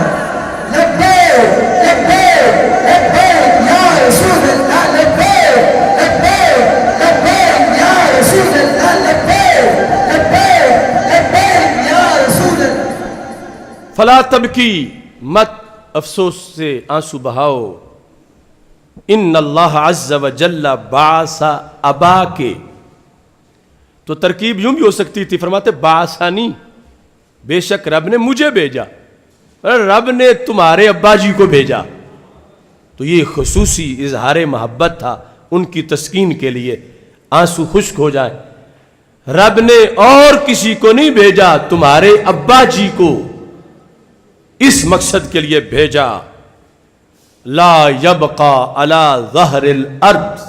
لبیک لبیک لبیک یا رسول اللہ, لبیک لبیک لبیک یا رسول اللہ, لبیک لبیک لبیک یا رسول اللہ. فلا تبکی, مت افسوس سے آنسو بہاؤ. ان اللہ عز وجل بعث اباک, تو ترکیب یوں بھی ہو سکتی تھی, فرماتے بعثانی, بے شک رب نے مجھے بھیجا, رب نے تمہارے ابا جی کو بھیجا. تو یہ خصوصی اظہار محبت تھا ان کی تسکین کے لیے, آنسو خشک ہو جائیں. رب نے اور کسی کو نہیں بھیجا, تمہارے ابا جی کو اس مقصد کے لیے بھیجا. لا یبقا علی ظہر الارض,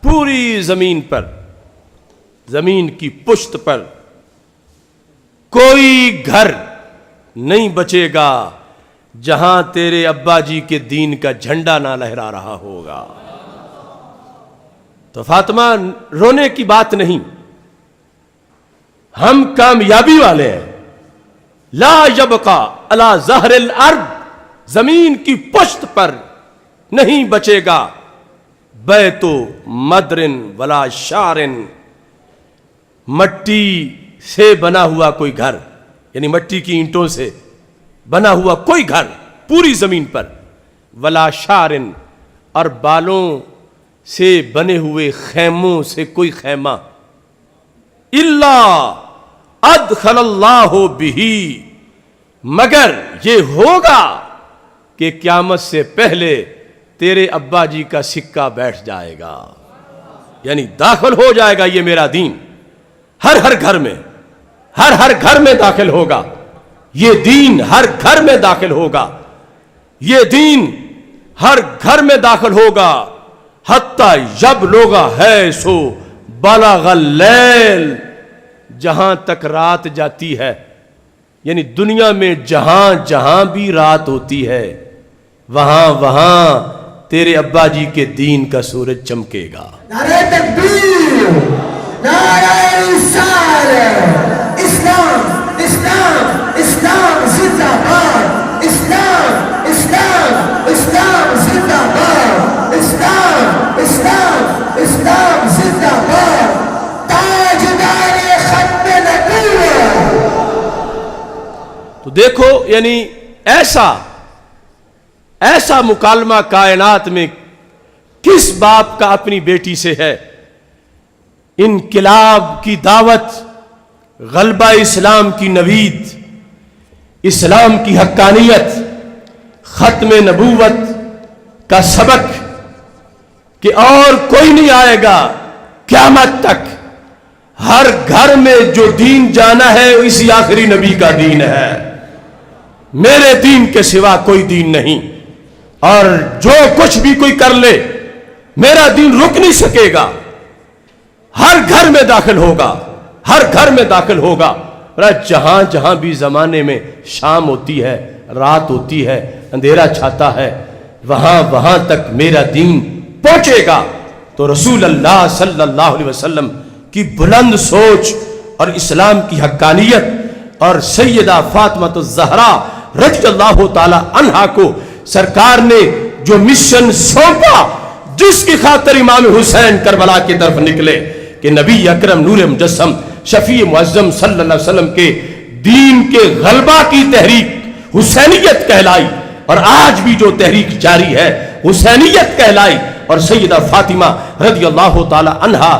پوری زمین پر, زمین کی پشت پر کوئی گھر نہیں بچے گا جہاں تیرے ابا جی کے دین کا جھنڈا نہ لہرا رہا ہوگا. تو فاطمہ رونے کی بات نہیں, ہم کامیابی والے ہیں. لا یبقا علی ظہر الارض, زمین کی پشت پر نہیں بچے گا بیت مدرن ولا شارن, مٹی سے بنا ہوا کوئی گھر, یعنی مٹی کی اینٹوں سے بنا ہوا کوئی گھر پوری زمین پر, ولا شارن, اور بالوں سے بنے ہوئے خیموں سے کوئی خیمہ, الا ادخل اللہ بہ, مگر یہ ہوگا کہ قیامت سے پہلے تیرے ابا جی کا سکہ بیٹھ جائے گا, یعنی داخل ہو جائے گا یہ میرا دین ہر ہر گھر میں, ہر ہر گھر میں داخل ہوگا یہ دین, ہر گھر میں داخل ہوگا یہ دین, ہر گھر میں داخل ہوگا. حتی یبلغ ہے سو بلغ اللیل, جہاں تک رات جاتی ہے, یعنی دنیا میں جہاں جہاں بھی رات ہوتی ہے وہاں وہاں تیرے ابا جی کے دین کا سورج چمکے گا. نعرہ تکبیر, نعرہ رسالت, اسلام اسلام دیکھو یعنی ایسا مکالمہ کائنات میں کس باپ کا اپنی بیٹی سے ہے؟ انقلاب کی دعوت، غلبہ اسلام کی نوید، اسلام کی حقانیت، ختم نبوت کا سبق کہ اور کوئی نہیں آئے گا قیامت تک، ہر گھر میں جو دین جانا ہے اسی آخری نبی کا دین ہے، میرے دین کے سوا کوئی دین نہیں، اور جو کچھ بھی کوئی کر لے میرا دین رک نہیں سکے گا، ہر گھر میں داخل ہوگا، ہر گھر میں داخل ہوگا۔ جہاں جہاں بھی زمانے میں شام ہوتی ہے، رات ہوتی ہے، اندھیرا چھاتا ہے، وہاں وہاں تک میرا دین پہنچے گا۔ تو رسول اللہ صلی اللہ علیہ وسلم کی بلند سوچ اور اسلام کی حقانیت اور سیدہ فاطمہ الزہرا رضی اللہ تعالی عنہا کو سرکار نے جو مشن سونپا، جس کی خاطر امام حسین کربلا کی طرف نکلے کہ نبی اکرم نور مجسم شفیع معظم صلی اللہ علیہ وسلم کے دین کے غلبہ کی تحریک حسینیت کہلائی، اور آج بھی جو تحریک جاری ہے حسینیت کہلائی، اور سیدہ فاطمہ رضی اللہ تعالی عنہا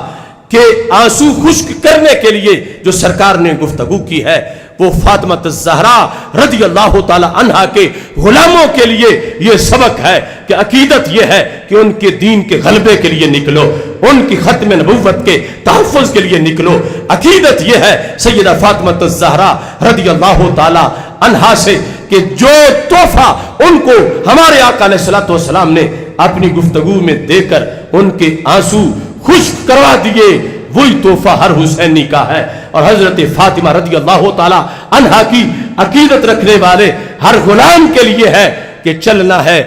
کے آنسو خشک کرنے کے لیے جو سرکار نے گفتگو کی ہے، وہ فاطمہ الزہرا رضی اللہ تعالی عنہا کے غلاموں کے لیے یہ سبق ہے کہ عقیدت یہ ہے کہ ان کے دین کے غلبے کے لیے نکلو، ان کی ختم نبوت کے تحفظ کے لیے نکلو۔ عقیدت یہ ہے سیدہ فاطمہ الزہرا رضی اللہ تعالی عنہا سے کہ جو تحفہ ان کو ہمارے آقا علیہ الصلوۃ والسلام نے اپنی گفتگو میں دے کر ان کے آنسو خشک کروا دیے، وہی تحفہ ہر حسینی کا ہے۔ اور حضرت فاطمہ رضی اللہ تعالی عنہا کی عقیدت رکھنے والے ہر غلام کے لیے ہے کہ چلنا ہے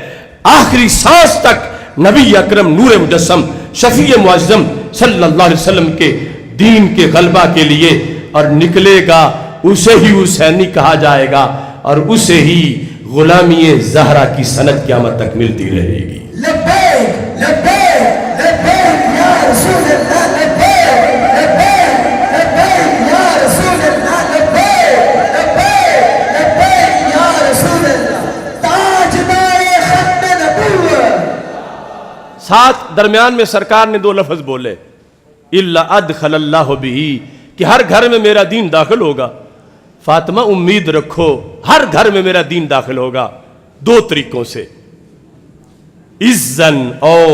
آخری سانس تک نبی اکرم نور مجسم شفیع معظم صلی اللہ علیہ وسلم کے دین کے غلبہ کے لیے، اور نکلے گا اسے ہی حسینی کہا جائے گا، اور اسے ہی غلامی زہرا کی سند قیامت تک ملتی رہے گی۔ لبیک لبیک لبیک یا رسول اللہ، لبیک لبیک لبیک یا رسول اللہ، لبیک لبیک لبیک یا رسول اللہ، تاجدار ختم نبوت۔ ساتھ درمیان میں سرکار نے دو لفظ بولے، الا ادخل اللہ بہ، کہ ہر گھر میں میرا دین داخل ہوگا۔ فاطمہ امید رکھو ہر گھر میں میرا دین داخل ہوگا، دو طریقوں سے، عزن او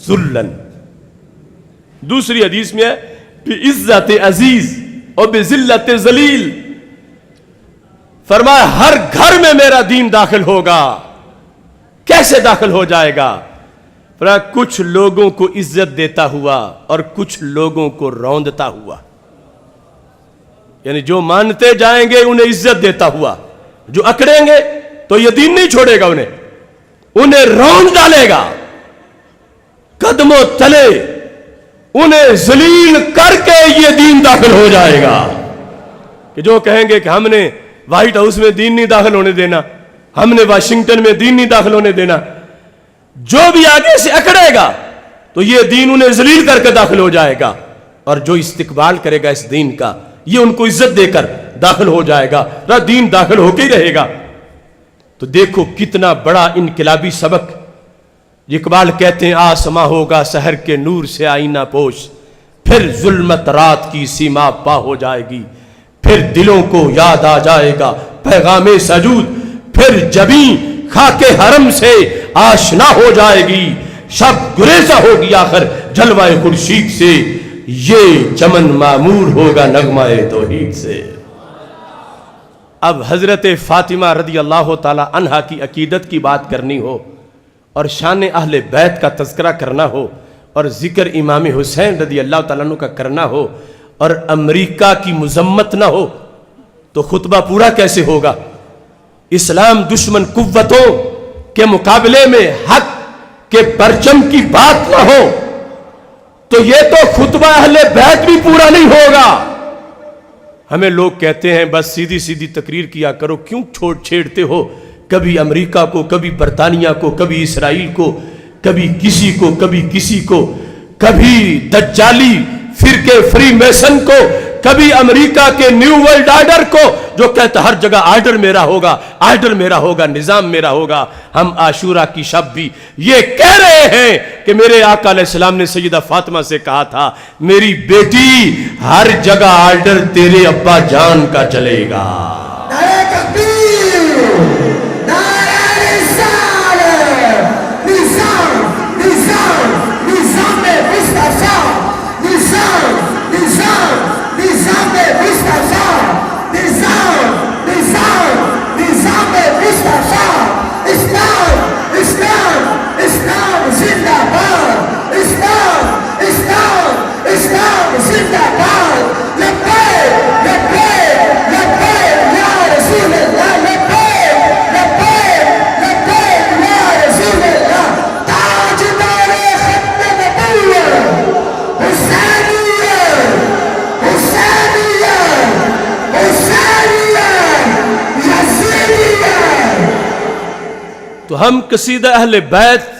ذلن۔ دوسری حدیث میں ہے بعزت عزیز اور بذلت ذلیل۔ فرمایا ہر گھر میں میرا دین داخل ہوگا۔ کیسے داخل ہو جائے گا؟ فرمایا کچھ لوگوں کو عزت دیتا ہوا اور کچھ لوگوں کو روندتا ہوا، یعنی جو مانتے جائیں گے انہیں عزت دیتا ہوا، جو اکڑیں گے تو یہ دین نہیں چھوڑے گا، انہیں روند ڈالے گا، قدموں تلے انہیں ذلیل کر کے یہ دین داخل ہو جائے گا۔ کہ جو کہیں گے کہ ہم نے وائٹ ہاؤس میں دین نہیں داخل ہونے دینا، ہم نے واشنگٹن میں دین نہیں داخل ہونے دینا، جو بھی آگے سے اکڑے گا تو یہ دین انہیں ذلیل کر کے داخل ہو جائے گا، اور جو استقبال کرے گا اس دین کا یہ ان کو عزت دے کر داخل ہو جائے گا، دین داخل ہو کے ہی رہے گا۔ تو دیکھو کتنا بڑا انقلابی سبق۔ اقبال کہتے ہیں آسماں ہوگا سحر کے نور سے آئینہ پوش، پھر ظلمت رات کی سیما پا ہو جائے گی، پھر دلوں کو یاد آ جائے گا پیغام سجود، پھر جبیں خاک حرم سے آشنا ہو جائے گی، شب گریزہ ہوگی آخر جلوہ خورشید سے، یہ چمن معمور ہوگا نغمہ توحید سے۔ اب حضرت فاطمہ رضی اللہ تعالی عنہا کی عقیدت کی بات کرنی ہو، اور شان اہل بیت کا تذکرہ کرنا ہو، اور ذکر امام حسین رضی اللہ تعالیٰ عنہ کا کرنا ہو، اور امریکہ کی مذمت نہ ہو، تو خطبہ پورا کیسے ہوگا؟ اسلام دشمن قوتوں کے مقابلے میں حق کے پرچم کی بات نہ ہو تو یہ تو خطبہ اہل بیت بھی پورا نہیں ہوگا۔ ہمیں لوگ کہتے ہیں بس سیدھی سیدھی تقریر کیا کرو، کیوں چھیڑتے ہو کبھی امریکہ کو، کبھی برطانیہ کو، کبھی اسرائیل کو، کبھی کسی کو، کبھی کسی کو، کبھی دجالی فرقے فری میسن کو، کبھی امریکہ کے نیو ورلڈ آرڈر کو، جو کہتا ہر جگہ آرڈر میرا ہوگا، آرڈر میرا ہوگا، نظام میرا ہوگا. ہم عاشورہ کی شب بھی یہ کہہ رہے ہیں کہ میرے آقا علیہ السلام نے سیدہ فاطمہ سے کہا تھا میری بیٹی ہر جگہ آرڈر تیرے ابا جان کا چلے گا. نعرہ تکبیر، نعرہ رسالت، نظام نظام نظام مصطفیٰ، نظام نظام نظام مصطفیٰ، نظام نظام نظام مصطفیٰ. اسلام اسلام اسلام زندہ باد، اسلام اسلام اسلام زندہ باد. لبیک لبیک لبیک یا رسول اللہ، لبیک لبیک لبیک یا رسول اللہ. تاجدار ختم نبوت، حسینیت حسینیت حسینیت یزیدیت. تو ہم قصیدہ اہل بیت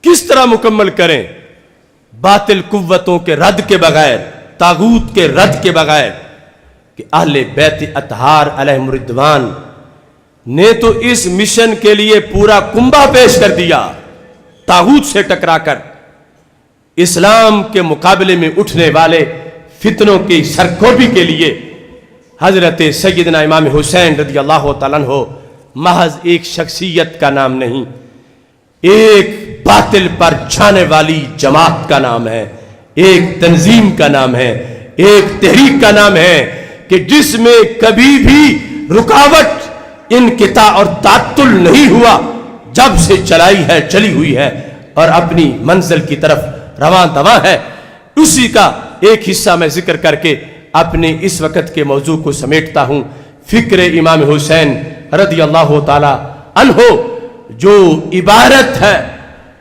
کس طرح مکمل کریں باطل قوتوں کے رد کے بغیر، طاغوت کے رد کے بغیر؟ کہ اہل بیت اطہار علیہم الرضوان نے تو اس مشن کے لیے پورا کنبہ پیش کر دیا. طاغوت سے ٹکرا کر اسلام کے مقابلے میں اٹھنے والے فتنوں کی سرکوبی کے لیے حضرت سیدنا امام حسین رضی اللہ تعالیٰ عنہ محض ایک شخصیت کا نام نہیں، ایک باطل پر چھانے والی جماعت کا نام ہے، ایک تنظیم کا نام ہے، ایک تحریک کا نام ہے کہ جس میں کبھی بھی رکاوٹ، انقطاع اور تعطل نہیں ہوا. جب سے چلائی ہے چلی ہوئی ہے اور اپنی منزل کی طرف رواں دواں ہے. اسی کا ایک حصہ میں ذکر کر کے اپنے اس وقت کے موضوع کو سمیٹتا ہوں. فکر امام حسین رضی اللہ تعالی عنہ جو عبارت ہے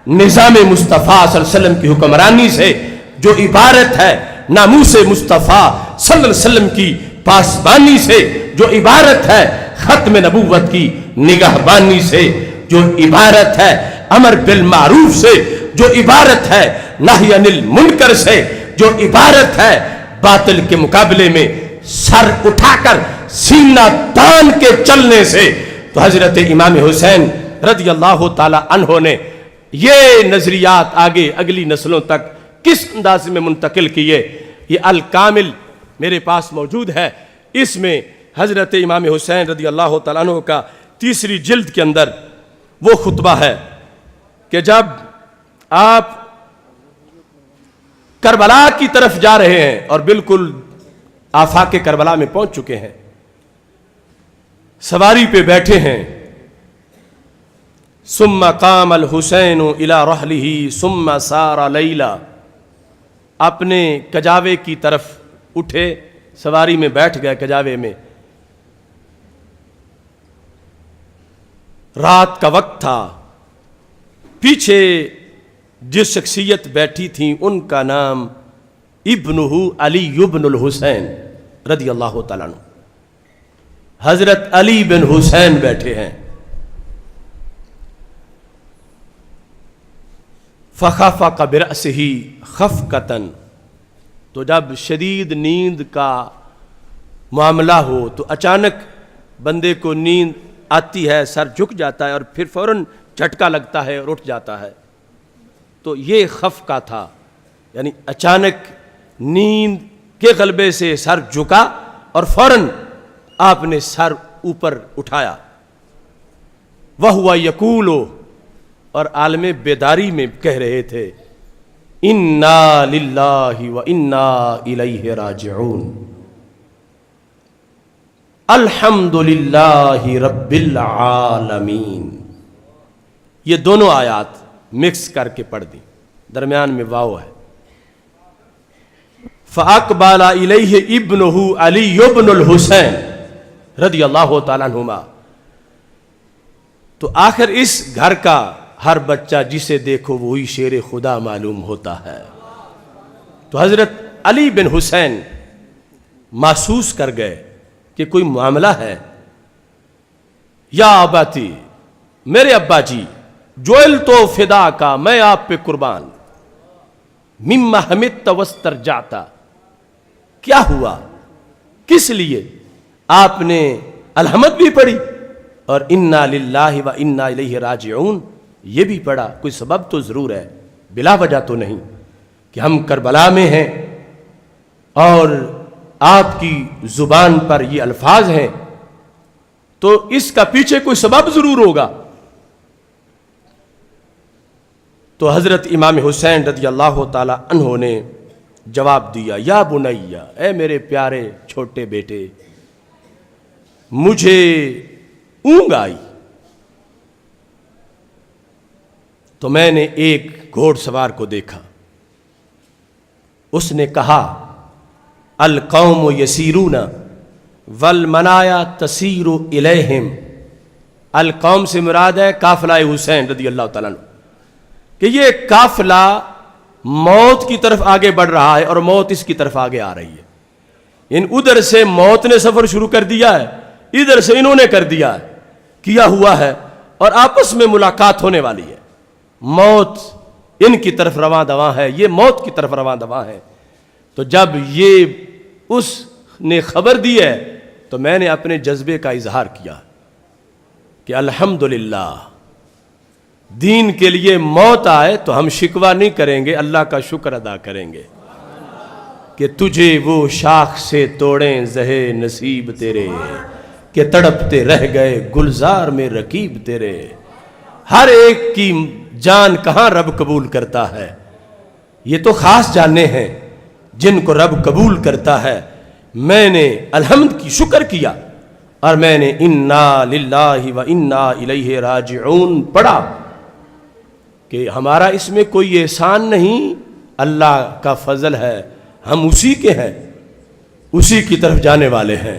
نظام مصطفیٰ صلی اللہ علیہ وسلم کی حکمرانی سے، جو عبارت ہے ناموس مصطفیٰ صلی اللہ علیہ وسلم کی پاسبانی سے، جو عبارت ہے ختم نبوت کی نگہبانی سے، جو عبارت ہے امر بالمعروف سے، جو عبارت ہے نہی عن المنکر سے، جو عبارت ہے باطل کے مقابلے میں سر اٹھا کر سینہ تان کے چلنے سے. تو حضرت امام حسین رضی اللہ تعالی عنہ نے یہ نظریات آگے اگلی نسلوں تک کس انداز میں منتقل کیے. یہ الکامل میرے پاس موجود ہے. اس میں حضرت امام حسین رضی اللہ تعالیٰ عنہ کا 3 جلد کے اندر وہ خطبہ ہے کہ جب آپ کربلا کی طرف جا رہے ہیں اور بالکل آفاق کربلا میں پہنچ چکے ہیں، سواری پہ بیٹھے ہیں. ثم قام الحسین الی رحلہ ثم سار لیلا، اپنے کجاوے کی طرف اٹھے، سواری میں بیٹھ گئے کجاوے میں. رات کا وقت تھا. پیچھے جس شخصیت بیٹھی تھی ان کا نام ابنہ علی ابن الحسین رضی اللہ تعالیٰ عنہ، حضرت علی بن حسین بیٹھے ہیں. فخفق برأسہ خفقۃ، تو جب شدید نیند کا معاملہ ہو تو اچانک بندے کو نیند آتی ہے، سر جھک جاتا ہے اور پھر فوراً جھٹکا لگتا ہے اور اٹھ جاتا ہے. تو یہ خفقہ تھا، یعنی اچانک نیند کے غلبے سے سر جھکا اور فوراً آپ نے سر اوپر اٹھایا. وَهُوَ يَقُولُ، اور عالم بیداری میں کہہ رہے تھے اِنَّا لِلَّهِ وَإِنَّا إِلَيْهِ راجعون، الحمد للہ رب العالمین. یہ دونوں آیات مکس کر کے پڑھ دی، درمیان میں واو ہے. فَأَقْبَلَ إِلَيْهِ ابْنُهُ علی ابن الحسین رضی اللہ تعالیٰ عنہما. تو آخر اس گھر کا ہر بچہ جسے دیکھو وہی شیر خدا معلوم ہوتا ہے. تو حضرت علی بن حسین محسوس کر گئے کہ کوئی معاملہ ہے. یا اباتی، میرے ابا جی، جوئل تو فدا کا، میں آپ پہ قربان. مما حمدت واسترجعت، کیا ہوا، کس لیے آپ نے الحمد بھی پڑھی اور انا للہ و انا الیہ راجعون یہ بھی پڑھا. کوئی سبب تو ضرور ہے، بلا وجہ تو نہیں کہ ہم کربلا میں ہیں اور آپ کی زبان پر یہ الفاظ ہیں، تو اس کا پیچھے کوئی سبب ضرور ہوگا. تو حضرت امام حسین رضی اللہ تعالی عنہ نے جواب دیا، یا بنیہ، اے میرے پیارے چھوٹے بیٹے، مجھے اونگ آئی تو میں نے ایک گھوڑ سوار کو دیکھا. اس نے کہا القوم یسیرون والمنایا تسیر الیہم. القوم سے مراد ہے قافلہ حسین رضی اللہ تعالیٰ عنہ، کہ یہ قافلہ موت کی طرف آگے بڑھ رہا ہے اور موت اس کی طرف آگے آ رہی ہے. ان ادھر سے موت نے سفر شروع کر دیا ہے، ادھر سے انہوں نے کر دیا ہے، کیا ہوا ہے، اور آپس میں ملاقات ہونے والی ہے. موت ان کی طرف رواں دواں ہے، یہ موت کی طرف رواں دواں ہے. تو جب یہ اس نے خبر دی ہے تو میں نے اپنے جذبے کا اظہار کیا کہ الحمدللہ دین کے لیے موت آئے تو ہم شکوہ نہیں کریں گے، اللہ کا شکر ادا کریں گے کہ تجھے وہ شاخ سے توڑیں زہے نصیب تیرے، کہ تڑپتے رہ گئے گلزار میں رقیب تیرے. ہر ایک کی جان کہاں رب قبول کرتا ہے، یہ تو خاص جانے ہیں جن کو رب قبول کرتا ہے. میں نے الحمد کی شکر کیا اور میں نے انا للہ و انا الیہ راجعون پڑھا کہ ہمارا اس میں کوئی احسان نہیں، اللہ کا فضل ہے، ہم اسی کے ہیں، اسی کی طرف جانے والے ہیں.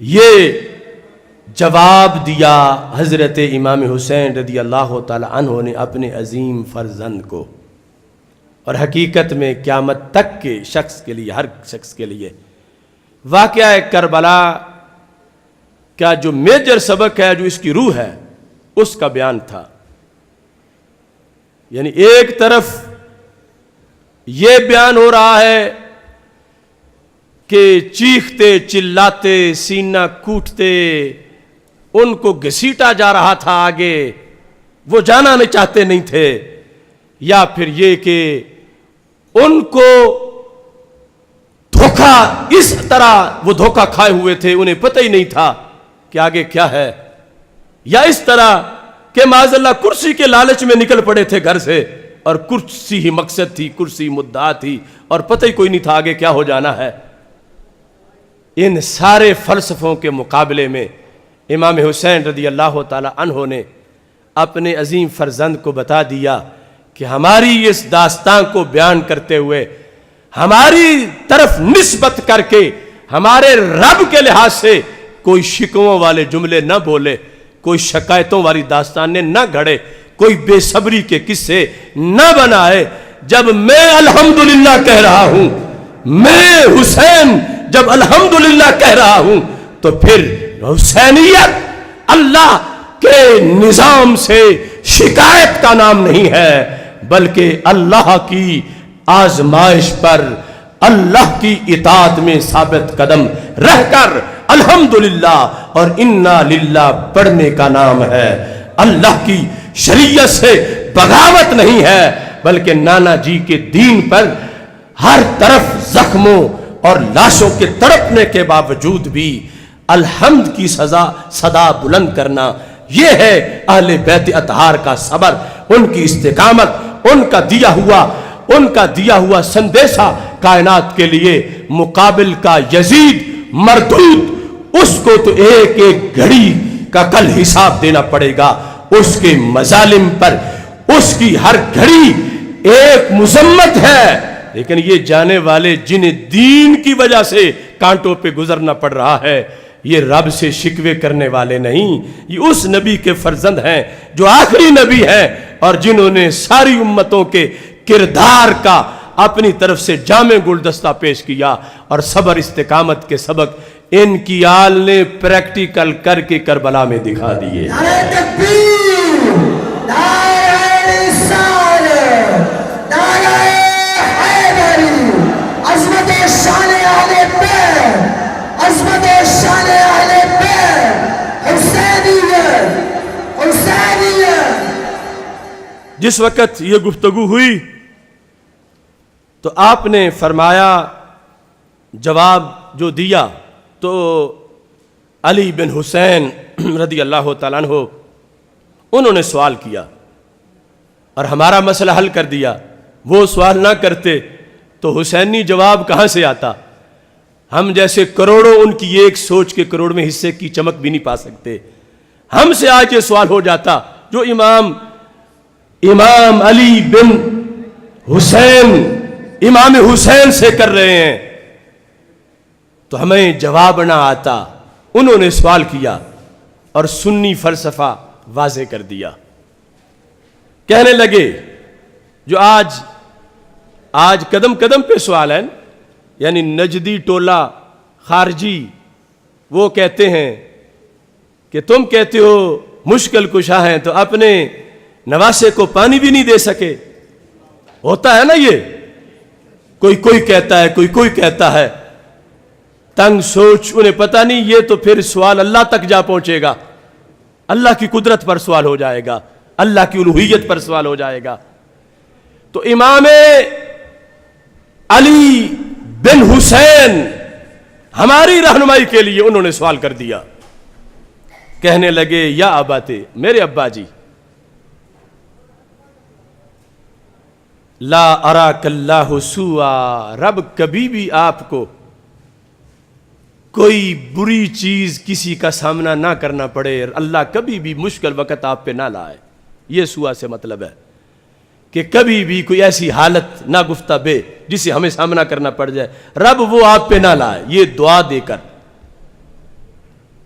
یہ جواب دیا حضرت امام حسین رضی اللہ تعالی عنہ نے اپنے عظیم فرزند کو. اور حقیقت میں قیامت تک کے شخص کے لیے، ہر شخص کے لیے واقعہ کربلا کا جو میجر سبق ہے، جو اس کی روح ہے، اس کا بیان تھا. یعنی ایک طرف یہ بیان ہو رہا ہے کہ چیختے چلاتے سینہ کوٹتے ان کو گھسیٹا جا رہا تھا آگے، وہ جانا نہیں چاہتے نہیں تھے، یا پھر یہ کہ ان کو دھوکہ، اس طرح وہ دھوکہ کھائے ہوئے تھے، انہیں پتہ ہی نہیں تھا کہ آگے کیا ہے، یا اس طرح کہ معاذ اللہ کرسی کے لالچ میں نکل پڑے تھے گھر سے اور کرسی ہی مقصد تھی، کرسی مدعا تھی اور پتہ ہی کوئی نہیں تھا آگے کیا ہو جانا ہے. ان سارے فلسفوں کے مقابلے میں امام حسین رضی اللہ تعالی عنہ نے اپنے عظیم فرزند کو بتا دیا کہ ہماری اس داستان کو بیان کرتے ہوئے ہماری طرف نسبت کر کے ہمارے رب کے لحاظ سے کوئی شکووں والے جملے نہ بولے، کوئی شکایتوں والی داستانیں نہ گھڑے، کوئی بے صبری کے قصے نہ بنائے. جب میں الحمدللہ کہہ رہا ہوں، میں حسین جب الحمدللہ کہہ رہا ہوں، تو پھر حسینیت اللہ کے نظام سے شکایت کا نام نہیں ہے، بلکہ اللہ کی آزمائش پر اللہ کی اطاعت میں ثابت قدم رہ کر الحمدللہ اور انا للہ پڑھنے کا نام ہے. اللہ کی شریعت سے بغاوت نہیں ہے، بلکہ نانا جی کے دین پر ہر طرف زخموں اور لاشوں کے تڑپنے کے باوجود بھی الحمد کی صدا بلند کرنا. یہ ہے اہل بیت اطہار کا صبر، ان کی استقامت، ان کا دیا ہوا سندیشہ کائنات کے لیے. مقابل کا یزید مردود، اس کو تو ایک ایک گھڑی کا کل حساب دینا پڑے گا. اس کے مظالم پر اس کی ہر گھڑی ایک مذمت ہے، لیکن یہ جانے والے جنہیں دین کی وجہ سے کانٹوں پہ گزرنا پڑ رہا ہے، یہ رب سے شکوے کرنے والے نہیں، یہ اس نبی کے فرزند ہیں جو آخری نبی ہیں اور جنہوں نے ساری امتوں کے کردار کا اپنی طرف سے جامع گلدستہ پیش کیا. اور صبر استقامت کے سبق ان کی آل نے پریکٹیکل کر کے کربلا میں دکھا دیے. نعرہ تکبیر، نعرہ رسالت، نعرہ حیدری، عظمت شان اہل بیت، جس وقت یہ گفتگو ہوئی تو آپ نے فرمایا، جواب جو دیا تو علی بن حسین رضی اللہ تعالیٰ عنہ انہوں نے سوال کیا اور ہمارا مسئلہ حل کر دیا. وہ سوال نہ کرتے تو حسینی جواب کہاں سے آتا؟ ہم جیسے کروڑوں ان کی ایک سوچ کے کروڑ میں حصے کی چمک بھی نہیں پا سکتے. ہم سے آج یہ سوال ہو جاتا جو امام علی بن حسین امام حسین سے کر رہے ہیں تو ہمیں جواب نہ آتا. انہوں نے سوال کیا اور سنی فلسفہ واضح کر دیا. کہنے لگے جو آج قدم قدم پہ سوال ہے، یعنی نجدی ٹولہ خارجی وہ کہتے ہیں کہ تم کہتے ہو مشکل کشا ہیں تو اپنے نواسے کو پانی بھی نہیں دے سکے. ہوتا ہے نا یہ، کوئی کہتا ہے کوئی کہتا ہے. تنگ سوچ انہیں پتہ نہیں، یہ تو پھر سوال اللہ تک جا پہنچے گا. اللہ کی قدرت پر سوال ہو جائے گا، اللہ کی الوہیت پر سوال ہو جائے گا. تو امام علی بن حسین ہماری رہنمائی کے لیے انہوں نے سوال کر دیا. کہنے لگے یا اباتے، میرے ابا جی، لا اراک اللہ سوا، رب کبھی بھی آپ کو کوئی بری چیز کسی کا سامنا نہ کرنا پڑے، اللہ کبھی بھی مشکل وقت آپ پہ نہ لائے. یہ سوا سے مطلب ہے کہ کبھی بھی کوئی ایسی حالت نہ گفتہ بے جسے ہمیں سامنا کرنا پڑ جائے، رب وہ آپ پہ نہ لائے. یہ دعا دے کر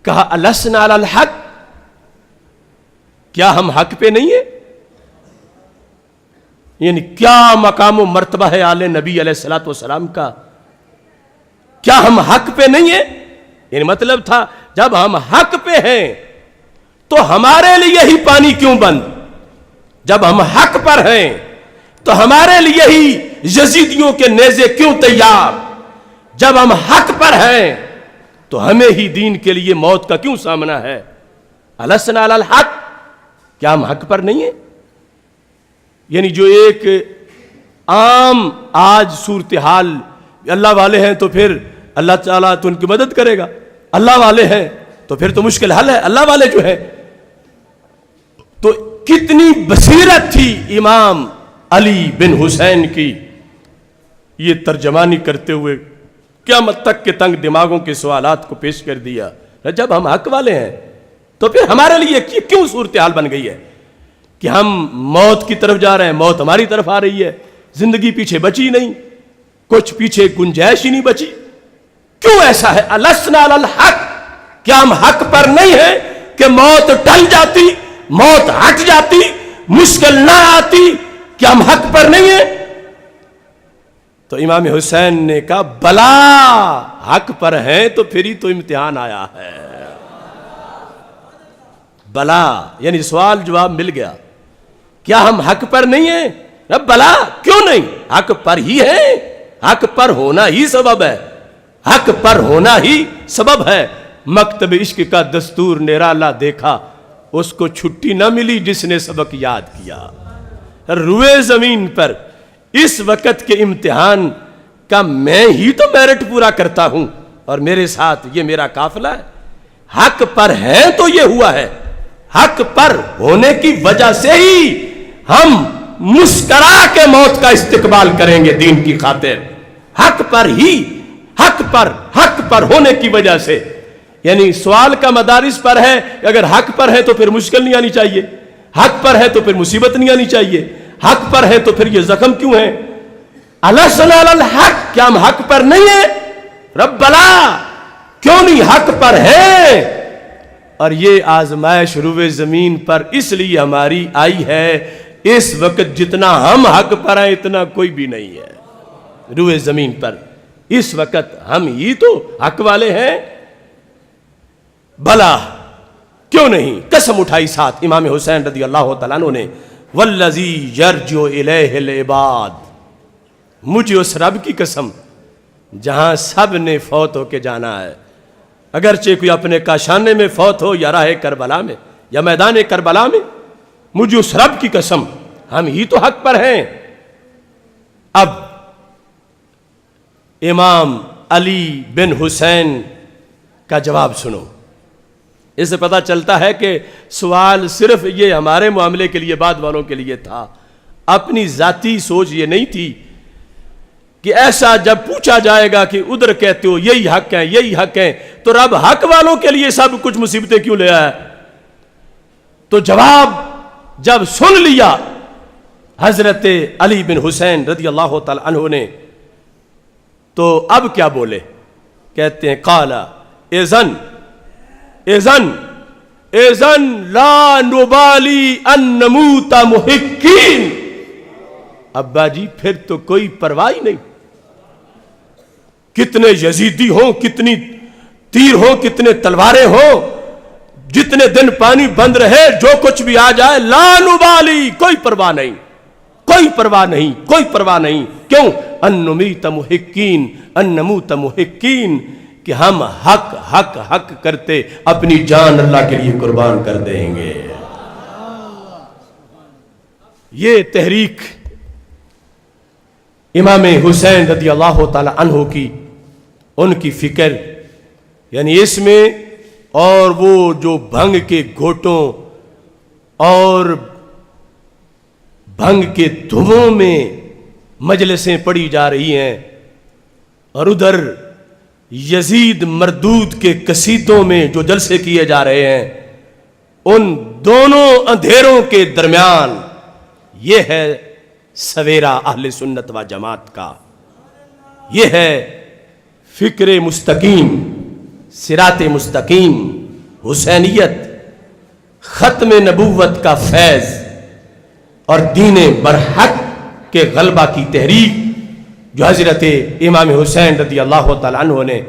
کہا السنا علی الحق، کیا ہم حق پہ نہیں ہیں؟ یعنی کیا مقام و مرتبہ ہے آل نبی علیہ الصلوۃ والسلام کا، کیا ہم حق پہ نہیں ہیں؟ یعنی مطلب تھا جب ہم حق پہ ہیں تو ہمارے لیے ہی پانی کیوں بند؟ جب ہم حق پر ہیں تو ہمارے لیے ہی یزیدیوں کے نیزے کیوں تیار؟ جب ہم حق پر ہیں تو ہمیں ہی دین کے لیے موت کا کیوں سامنا ہے؟ السنا علی الحق، کیا ہم حق پر نہیں ہیں؟ یعنی جو ایک عام آج صورتحال، اللہ والے ہیں تو پھر اللہ تعالیٰ تو ان کی مدد کرے گا، اللہ والے ہیں تو پھر تو مشکل حل ہے، اللہ والے جو ہے. تو کتنی بصیرت تھی امام علی بن حسین کی، یہ ترجمانی کرتے ہوئے قیامت تک کے تنگ دماغوں کے سوالات کو پیش کر دیا. جب ہم حق والے ہیں تو پھر ہمارے لیے کیوں صورتحال بن گئی ہے کہ ہم موت کی طرف جا رہے ہیں، موت ہماری طرف آ رہی ہے، زندگی پیچھے بچی نہیں، کچھ پیچھے گنجائش ہی نہیں بچی. کیوں ایسا ہے؟ السنا علی الحق، کیا ہم حق پر نہیں ہیں کہ موت ٹل جاتی، موت ہٹ جاتی، مشکل نہ آتی؟ کیا ہم حق پر نہیں ہیں؟ تو امام حسین نے کہا بلا، حق پر ہیں تو پھر ہی تو امتحان آیا ہے. بلا یعنی سوال جواب مل گیا. کیا ہم حق پر نہیں ہیں؟ رب بلا، کیوں نہیں؟ حق پر ہی ہیں، حق پر ہونا ہی سبب ہے، حق پر ہونا ہی سبب ہے. مکتب عشق کا دستور نرالا دیکھا، اس کو چھٹی نہ ملی جس نے سبق یاد کیا. روئے زمین پر اس وقت کے امتحان کا میں ہی تو میرٹ پورا کرتا ہوں اور میرے ساتھ یہ میرا قافلہ ہے. حق پر ہے تو یہ ہوا ہے، حق پر ہونے کی وجہ سے ہی ہم مسکرا کے موت کا استقبال کریں گے دین کی خاطر. حق پر ہی، حق پر ہونے کی وجہ سے. یعنی سوال کا مدارس پر ہے کہ اگر حق پر ہے تو پھر مشکل نہیں آنی چاہیے، حق پر ہے تو پھر مصیبت نہیں آنی چاہیے، حق پر ہے تو پھر یہ زخم کیوں ہے؟ السنا علی الحق، کیا ہم حق پر نہیں ہیں؟ رب بلا، کیوں نہیں حق پر ہیں؟ اور یہ آزمائش روئے زمین پر اس لیے ہماری آئی ہے، اس وقت جتنا ہم حق پر ہیں اتنا کوئی بھی نہیں ہے روئے زمین پر. اس وقت ہم ہی تو حق والے ہیں. بلا، کیوں نہیں؟ قسم اٹھائی ساتھ امام حسین رضی اللہ تعالیٰ عنہ نے، والذی یرجو الیہ العباد، مجھے اس رب کی قسم جہاں سب نے فوت ہو کے جانا ہے، اگرچہ کوئی اپنے کاشانے میں فوت ہو یا راہ کربلا میں یا میدان کربلا میں، مجھے اس رب کی قسم ہم ہی تو حق پر ہیں. اب امام علی بن حسین کا جواب سنو. اس سے پتہ چلتا ہے کہ سوال صرف یہ ہمارے معاملے کے لیے بعد والوں کے لیے تھا. اپنی ذاتی سوچ یہ نہیں تھی کہ ایسا جب پوچھا جائے گا کہ ادھر کہتے ہو یہی حق ہیں یہی حق ہیں تو رب حق والوں کے لیے سب کچھ مصیبتیں کیوں لے آیا. تو جواب جب سن لیا حضرت علی بن حسین رضی اللہ تعالی عنہ نے تو اب کیا بولے؟ کہتے ہیں قالا اذن لا نبالی ان نموت محقین. ابا جی پھر تو کوئی پرواہ نہیں. کتنے یزیدی ہوں، کتنی تیر ہوں، کتنے تلواریں ہوں، جتنے دن پانی بند رہے، جو کچھ بھی آ جائے، لا نبالی، کوئی پرواہ نہیں، کوئی پرواہ نہیں، کوئی پرواہ نہیں. کیوں؟ ان نمیت محقین، ان نموت محقین، کہ ہم حق حق حق کرتے اپنی جان اللہ کے لیے قربان کر دیں گے. یہ تحریک امام حسین رضی اللہ تعالی عنہ کی، ان کی فکر، یعنی اس میں اور وہ جو بھنگ کے گھوٹوں اور بھنگ کے دھموں میں مجلسیں پڑھی جا رہی ہیں اور ادھر یزید مردود کے قصیدوں میں جو جلسے کیے جا رہے ہیں، ان دونوں اندھیروں کے درمیان یہ ہے سویرا اہل سنت و جماعت کا. یہ ہے فکر مستقیم، صراط مستقیم، حسینیت، ختم نبوت کا فیض اور دین برحق کے غلبہ کی تحریک جو حضرت امام حسین رضی اللہ تعالیٰ عنہ نے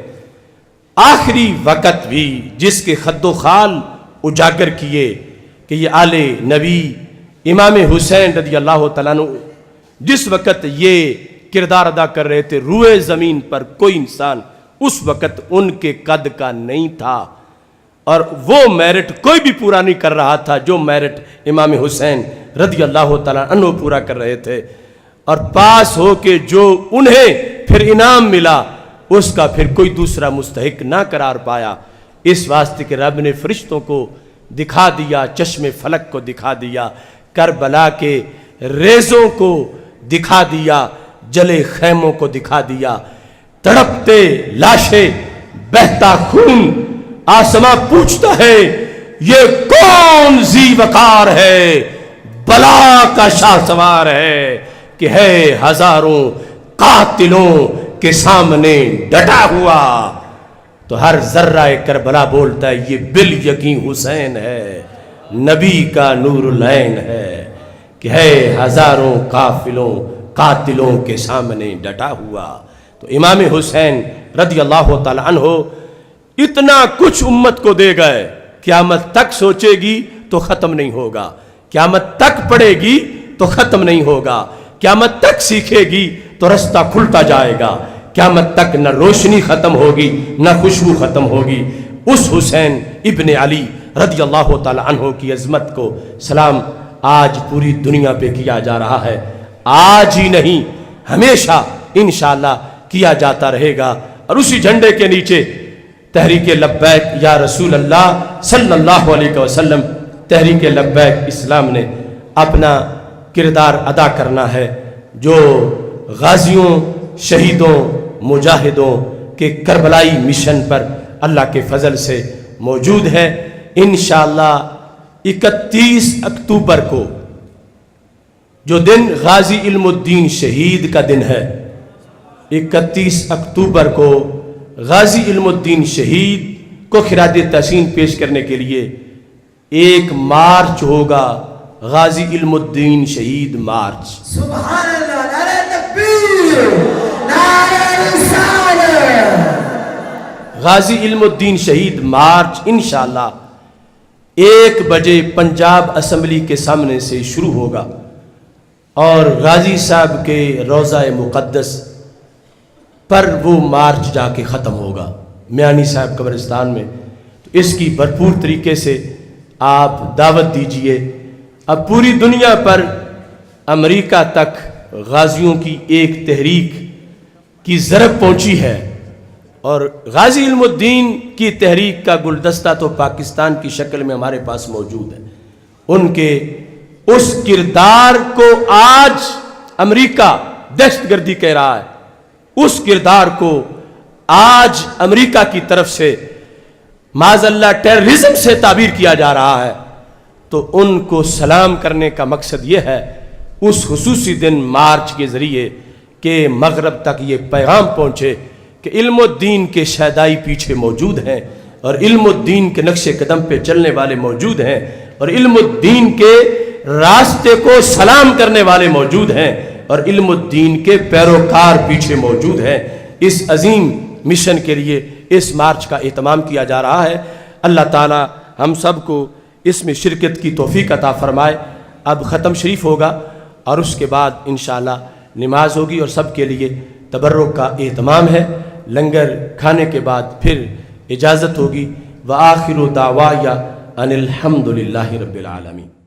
آخری وقت بھی جس کے خد و خال اجاگر کیے کہ یہ آل نبی امام حسین رضی اللہ تعالیٰ عنہ جس وقت یہ کردار ادا کر رہے تھے، روئے زمین پر کوئی انسان اس وقت ان کے قد کا نہیں تھا، اور وہ میرٹ کوئی بھی پورا نہیں کر رہا تھا جو میرٹ امام حسین رضی اللہ تعالیٰ عنہ پورا کر رہے تھے. اور پاس ہو کے جو انہیں پھر انعام ملا اس کا پھر کوئی دوسرا مستحق نہ قرار پایا. اس واسطے کہ رب نے فرشتوں کو دکھا دیا، چشم فلک کو دکھا دیا، کربلا کے ریزوں کو دکھا دیا، جلے خیموں کو دکھا دیا، تڑپتے لاشیں، بہتا خون. آسماں پوچھتا ہے یہ کون ذی وقار ہے، بلا کا شاہ سوار ہے کہ ہے ہزاروں قاتلوں کے سامنے ڈٹا ہوا. تو ہر ذرہ کربلا بولتا ہے یہ بالیقین حسین ہے، نبی کا نور العین ہے کہ ہے ہزاروں قاتلوں کے سامنے ڈٹا ہوا. تو امام حسین رضی اللہ تعالی عنہ اتنا کچھ امت کو دے گئے، قیامت تک سوچے گی تو ختم نہیں ہوگا، قیامت تک پڑھے گی تو ختم نہیں ہوگا، قیامت تک سیکھے گی تو رستہ کھلتا جائے گا، قیامت تک نہ روشنی ختم ہوگی نہ خوشبو ختم ہوگی. اس حسین ابن علی رضی اللہ تعالی عنہ کی عظمت کو سلام آج پوری دنیا پہ کیا جا رہا ہے. آج ہی نہیں، ہمیشہ انشاءاللہ کیا جاتا رہے گا. اور اسی جھنڈے کے نیچے تحریک لبیک یا رسول اللہ صلی اللہ علیہ وسلم، تحریک لبیک اسلام نے اپنا کردار ادا کرنا ہے جو غازیوں، شہیدوں، مجاہدوں کے کربلائی مشن پر اللہ کے فضل سے موجود ہے. انشاءاللہ 31 اکتوبر کو جو دن غازی علم الدین شہید کا دن ہے، 31 اکتوبر کو غازی علم الدین شہید کو خراج تحسین پیش کرنے کے لیے ایک مارچ ہوگا، غازی علم الدین شہید مارچ. سبحان اللہ، نعرہ تکبیر، نعرہ رسالت. غازی علم الدین شہید مارچ انشاءاللہ 1 بجے پنجاب اسمبلی کے سامنے سے شروع ہوگا اور غازی صاحب کے روضہ مقدس پر وہ مارچ جا کے ختم ہوگا میانی صاحب قبرستان میں. تو اس کی بھرپور طریقے سے آپ دعوت دیجئے. اب پوری دنیا پر امریکہ تک غازیوں کی ایک تحریک کی ضرب پہنچی ہے، اور غازی علم الدین کی تحریک کا گلدستہ تو پاکستان کی شکل میں ہمارے پاس موجود ہے۔ ان کے اس کردار کو آج امریکہ دہشت گردی کہہ رہا ہے، اس کردار کو آج امریکہ کی طرف سے معاذ اللہ ٹیررزم سے تعبیر کیا جا رہا ہے۔ تو ان کو سلام کرنے کا مقصد یہ ہے اس خصوصی دن مارچ کے ذریعے کہ مغرب تک یہ پیغام پہنچے کہ علم الدین کے شہدائی پیچھے موجود ہیں، اور علم الدین کے نقش قدم پہ چلنے والے موجود ہیں، اور علم الدین کے راستے کو سلام کرنے والے موجود ہیں، اور علم الدین کے پیروکار پیچھے موجود ہیں۔ اس عظیم مشن کے لیے اس مارچ کا اہتمام کیا جا رہا ہے۔ اللہ تعالی ہم سب کو اس میں شرکت کی توفیق عطا فرمائے۔ اب ختم شریف ہوگا اور اس کے بعد انشاءاللہ نماز ہوگی، اور سب کے لیے تبرک کا اہتمام ہے۔ لنگر کھانے کے بعد پھر اجازت ہوگی۔ وآخر دعوایا ان الحمد للہ رب العالمین۔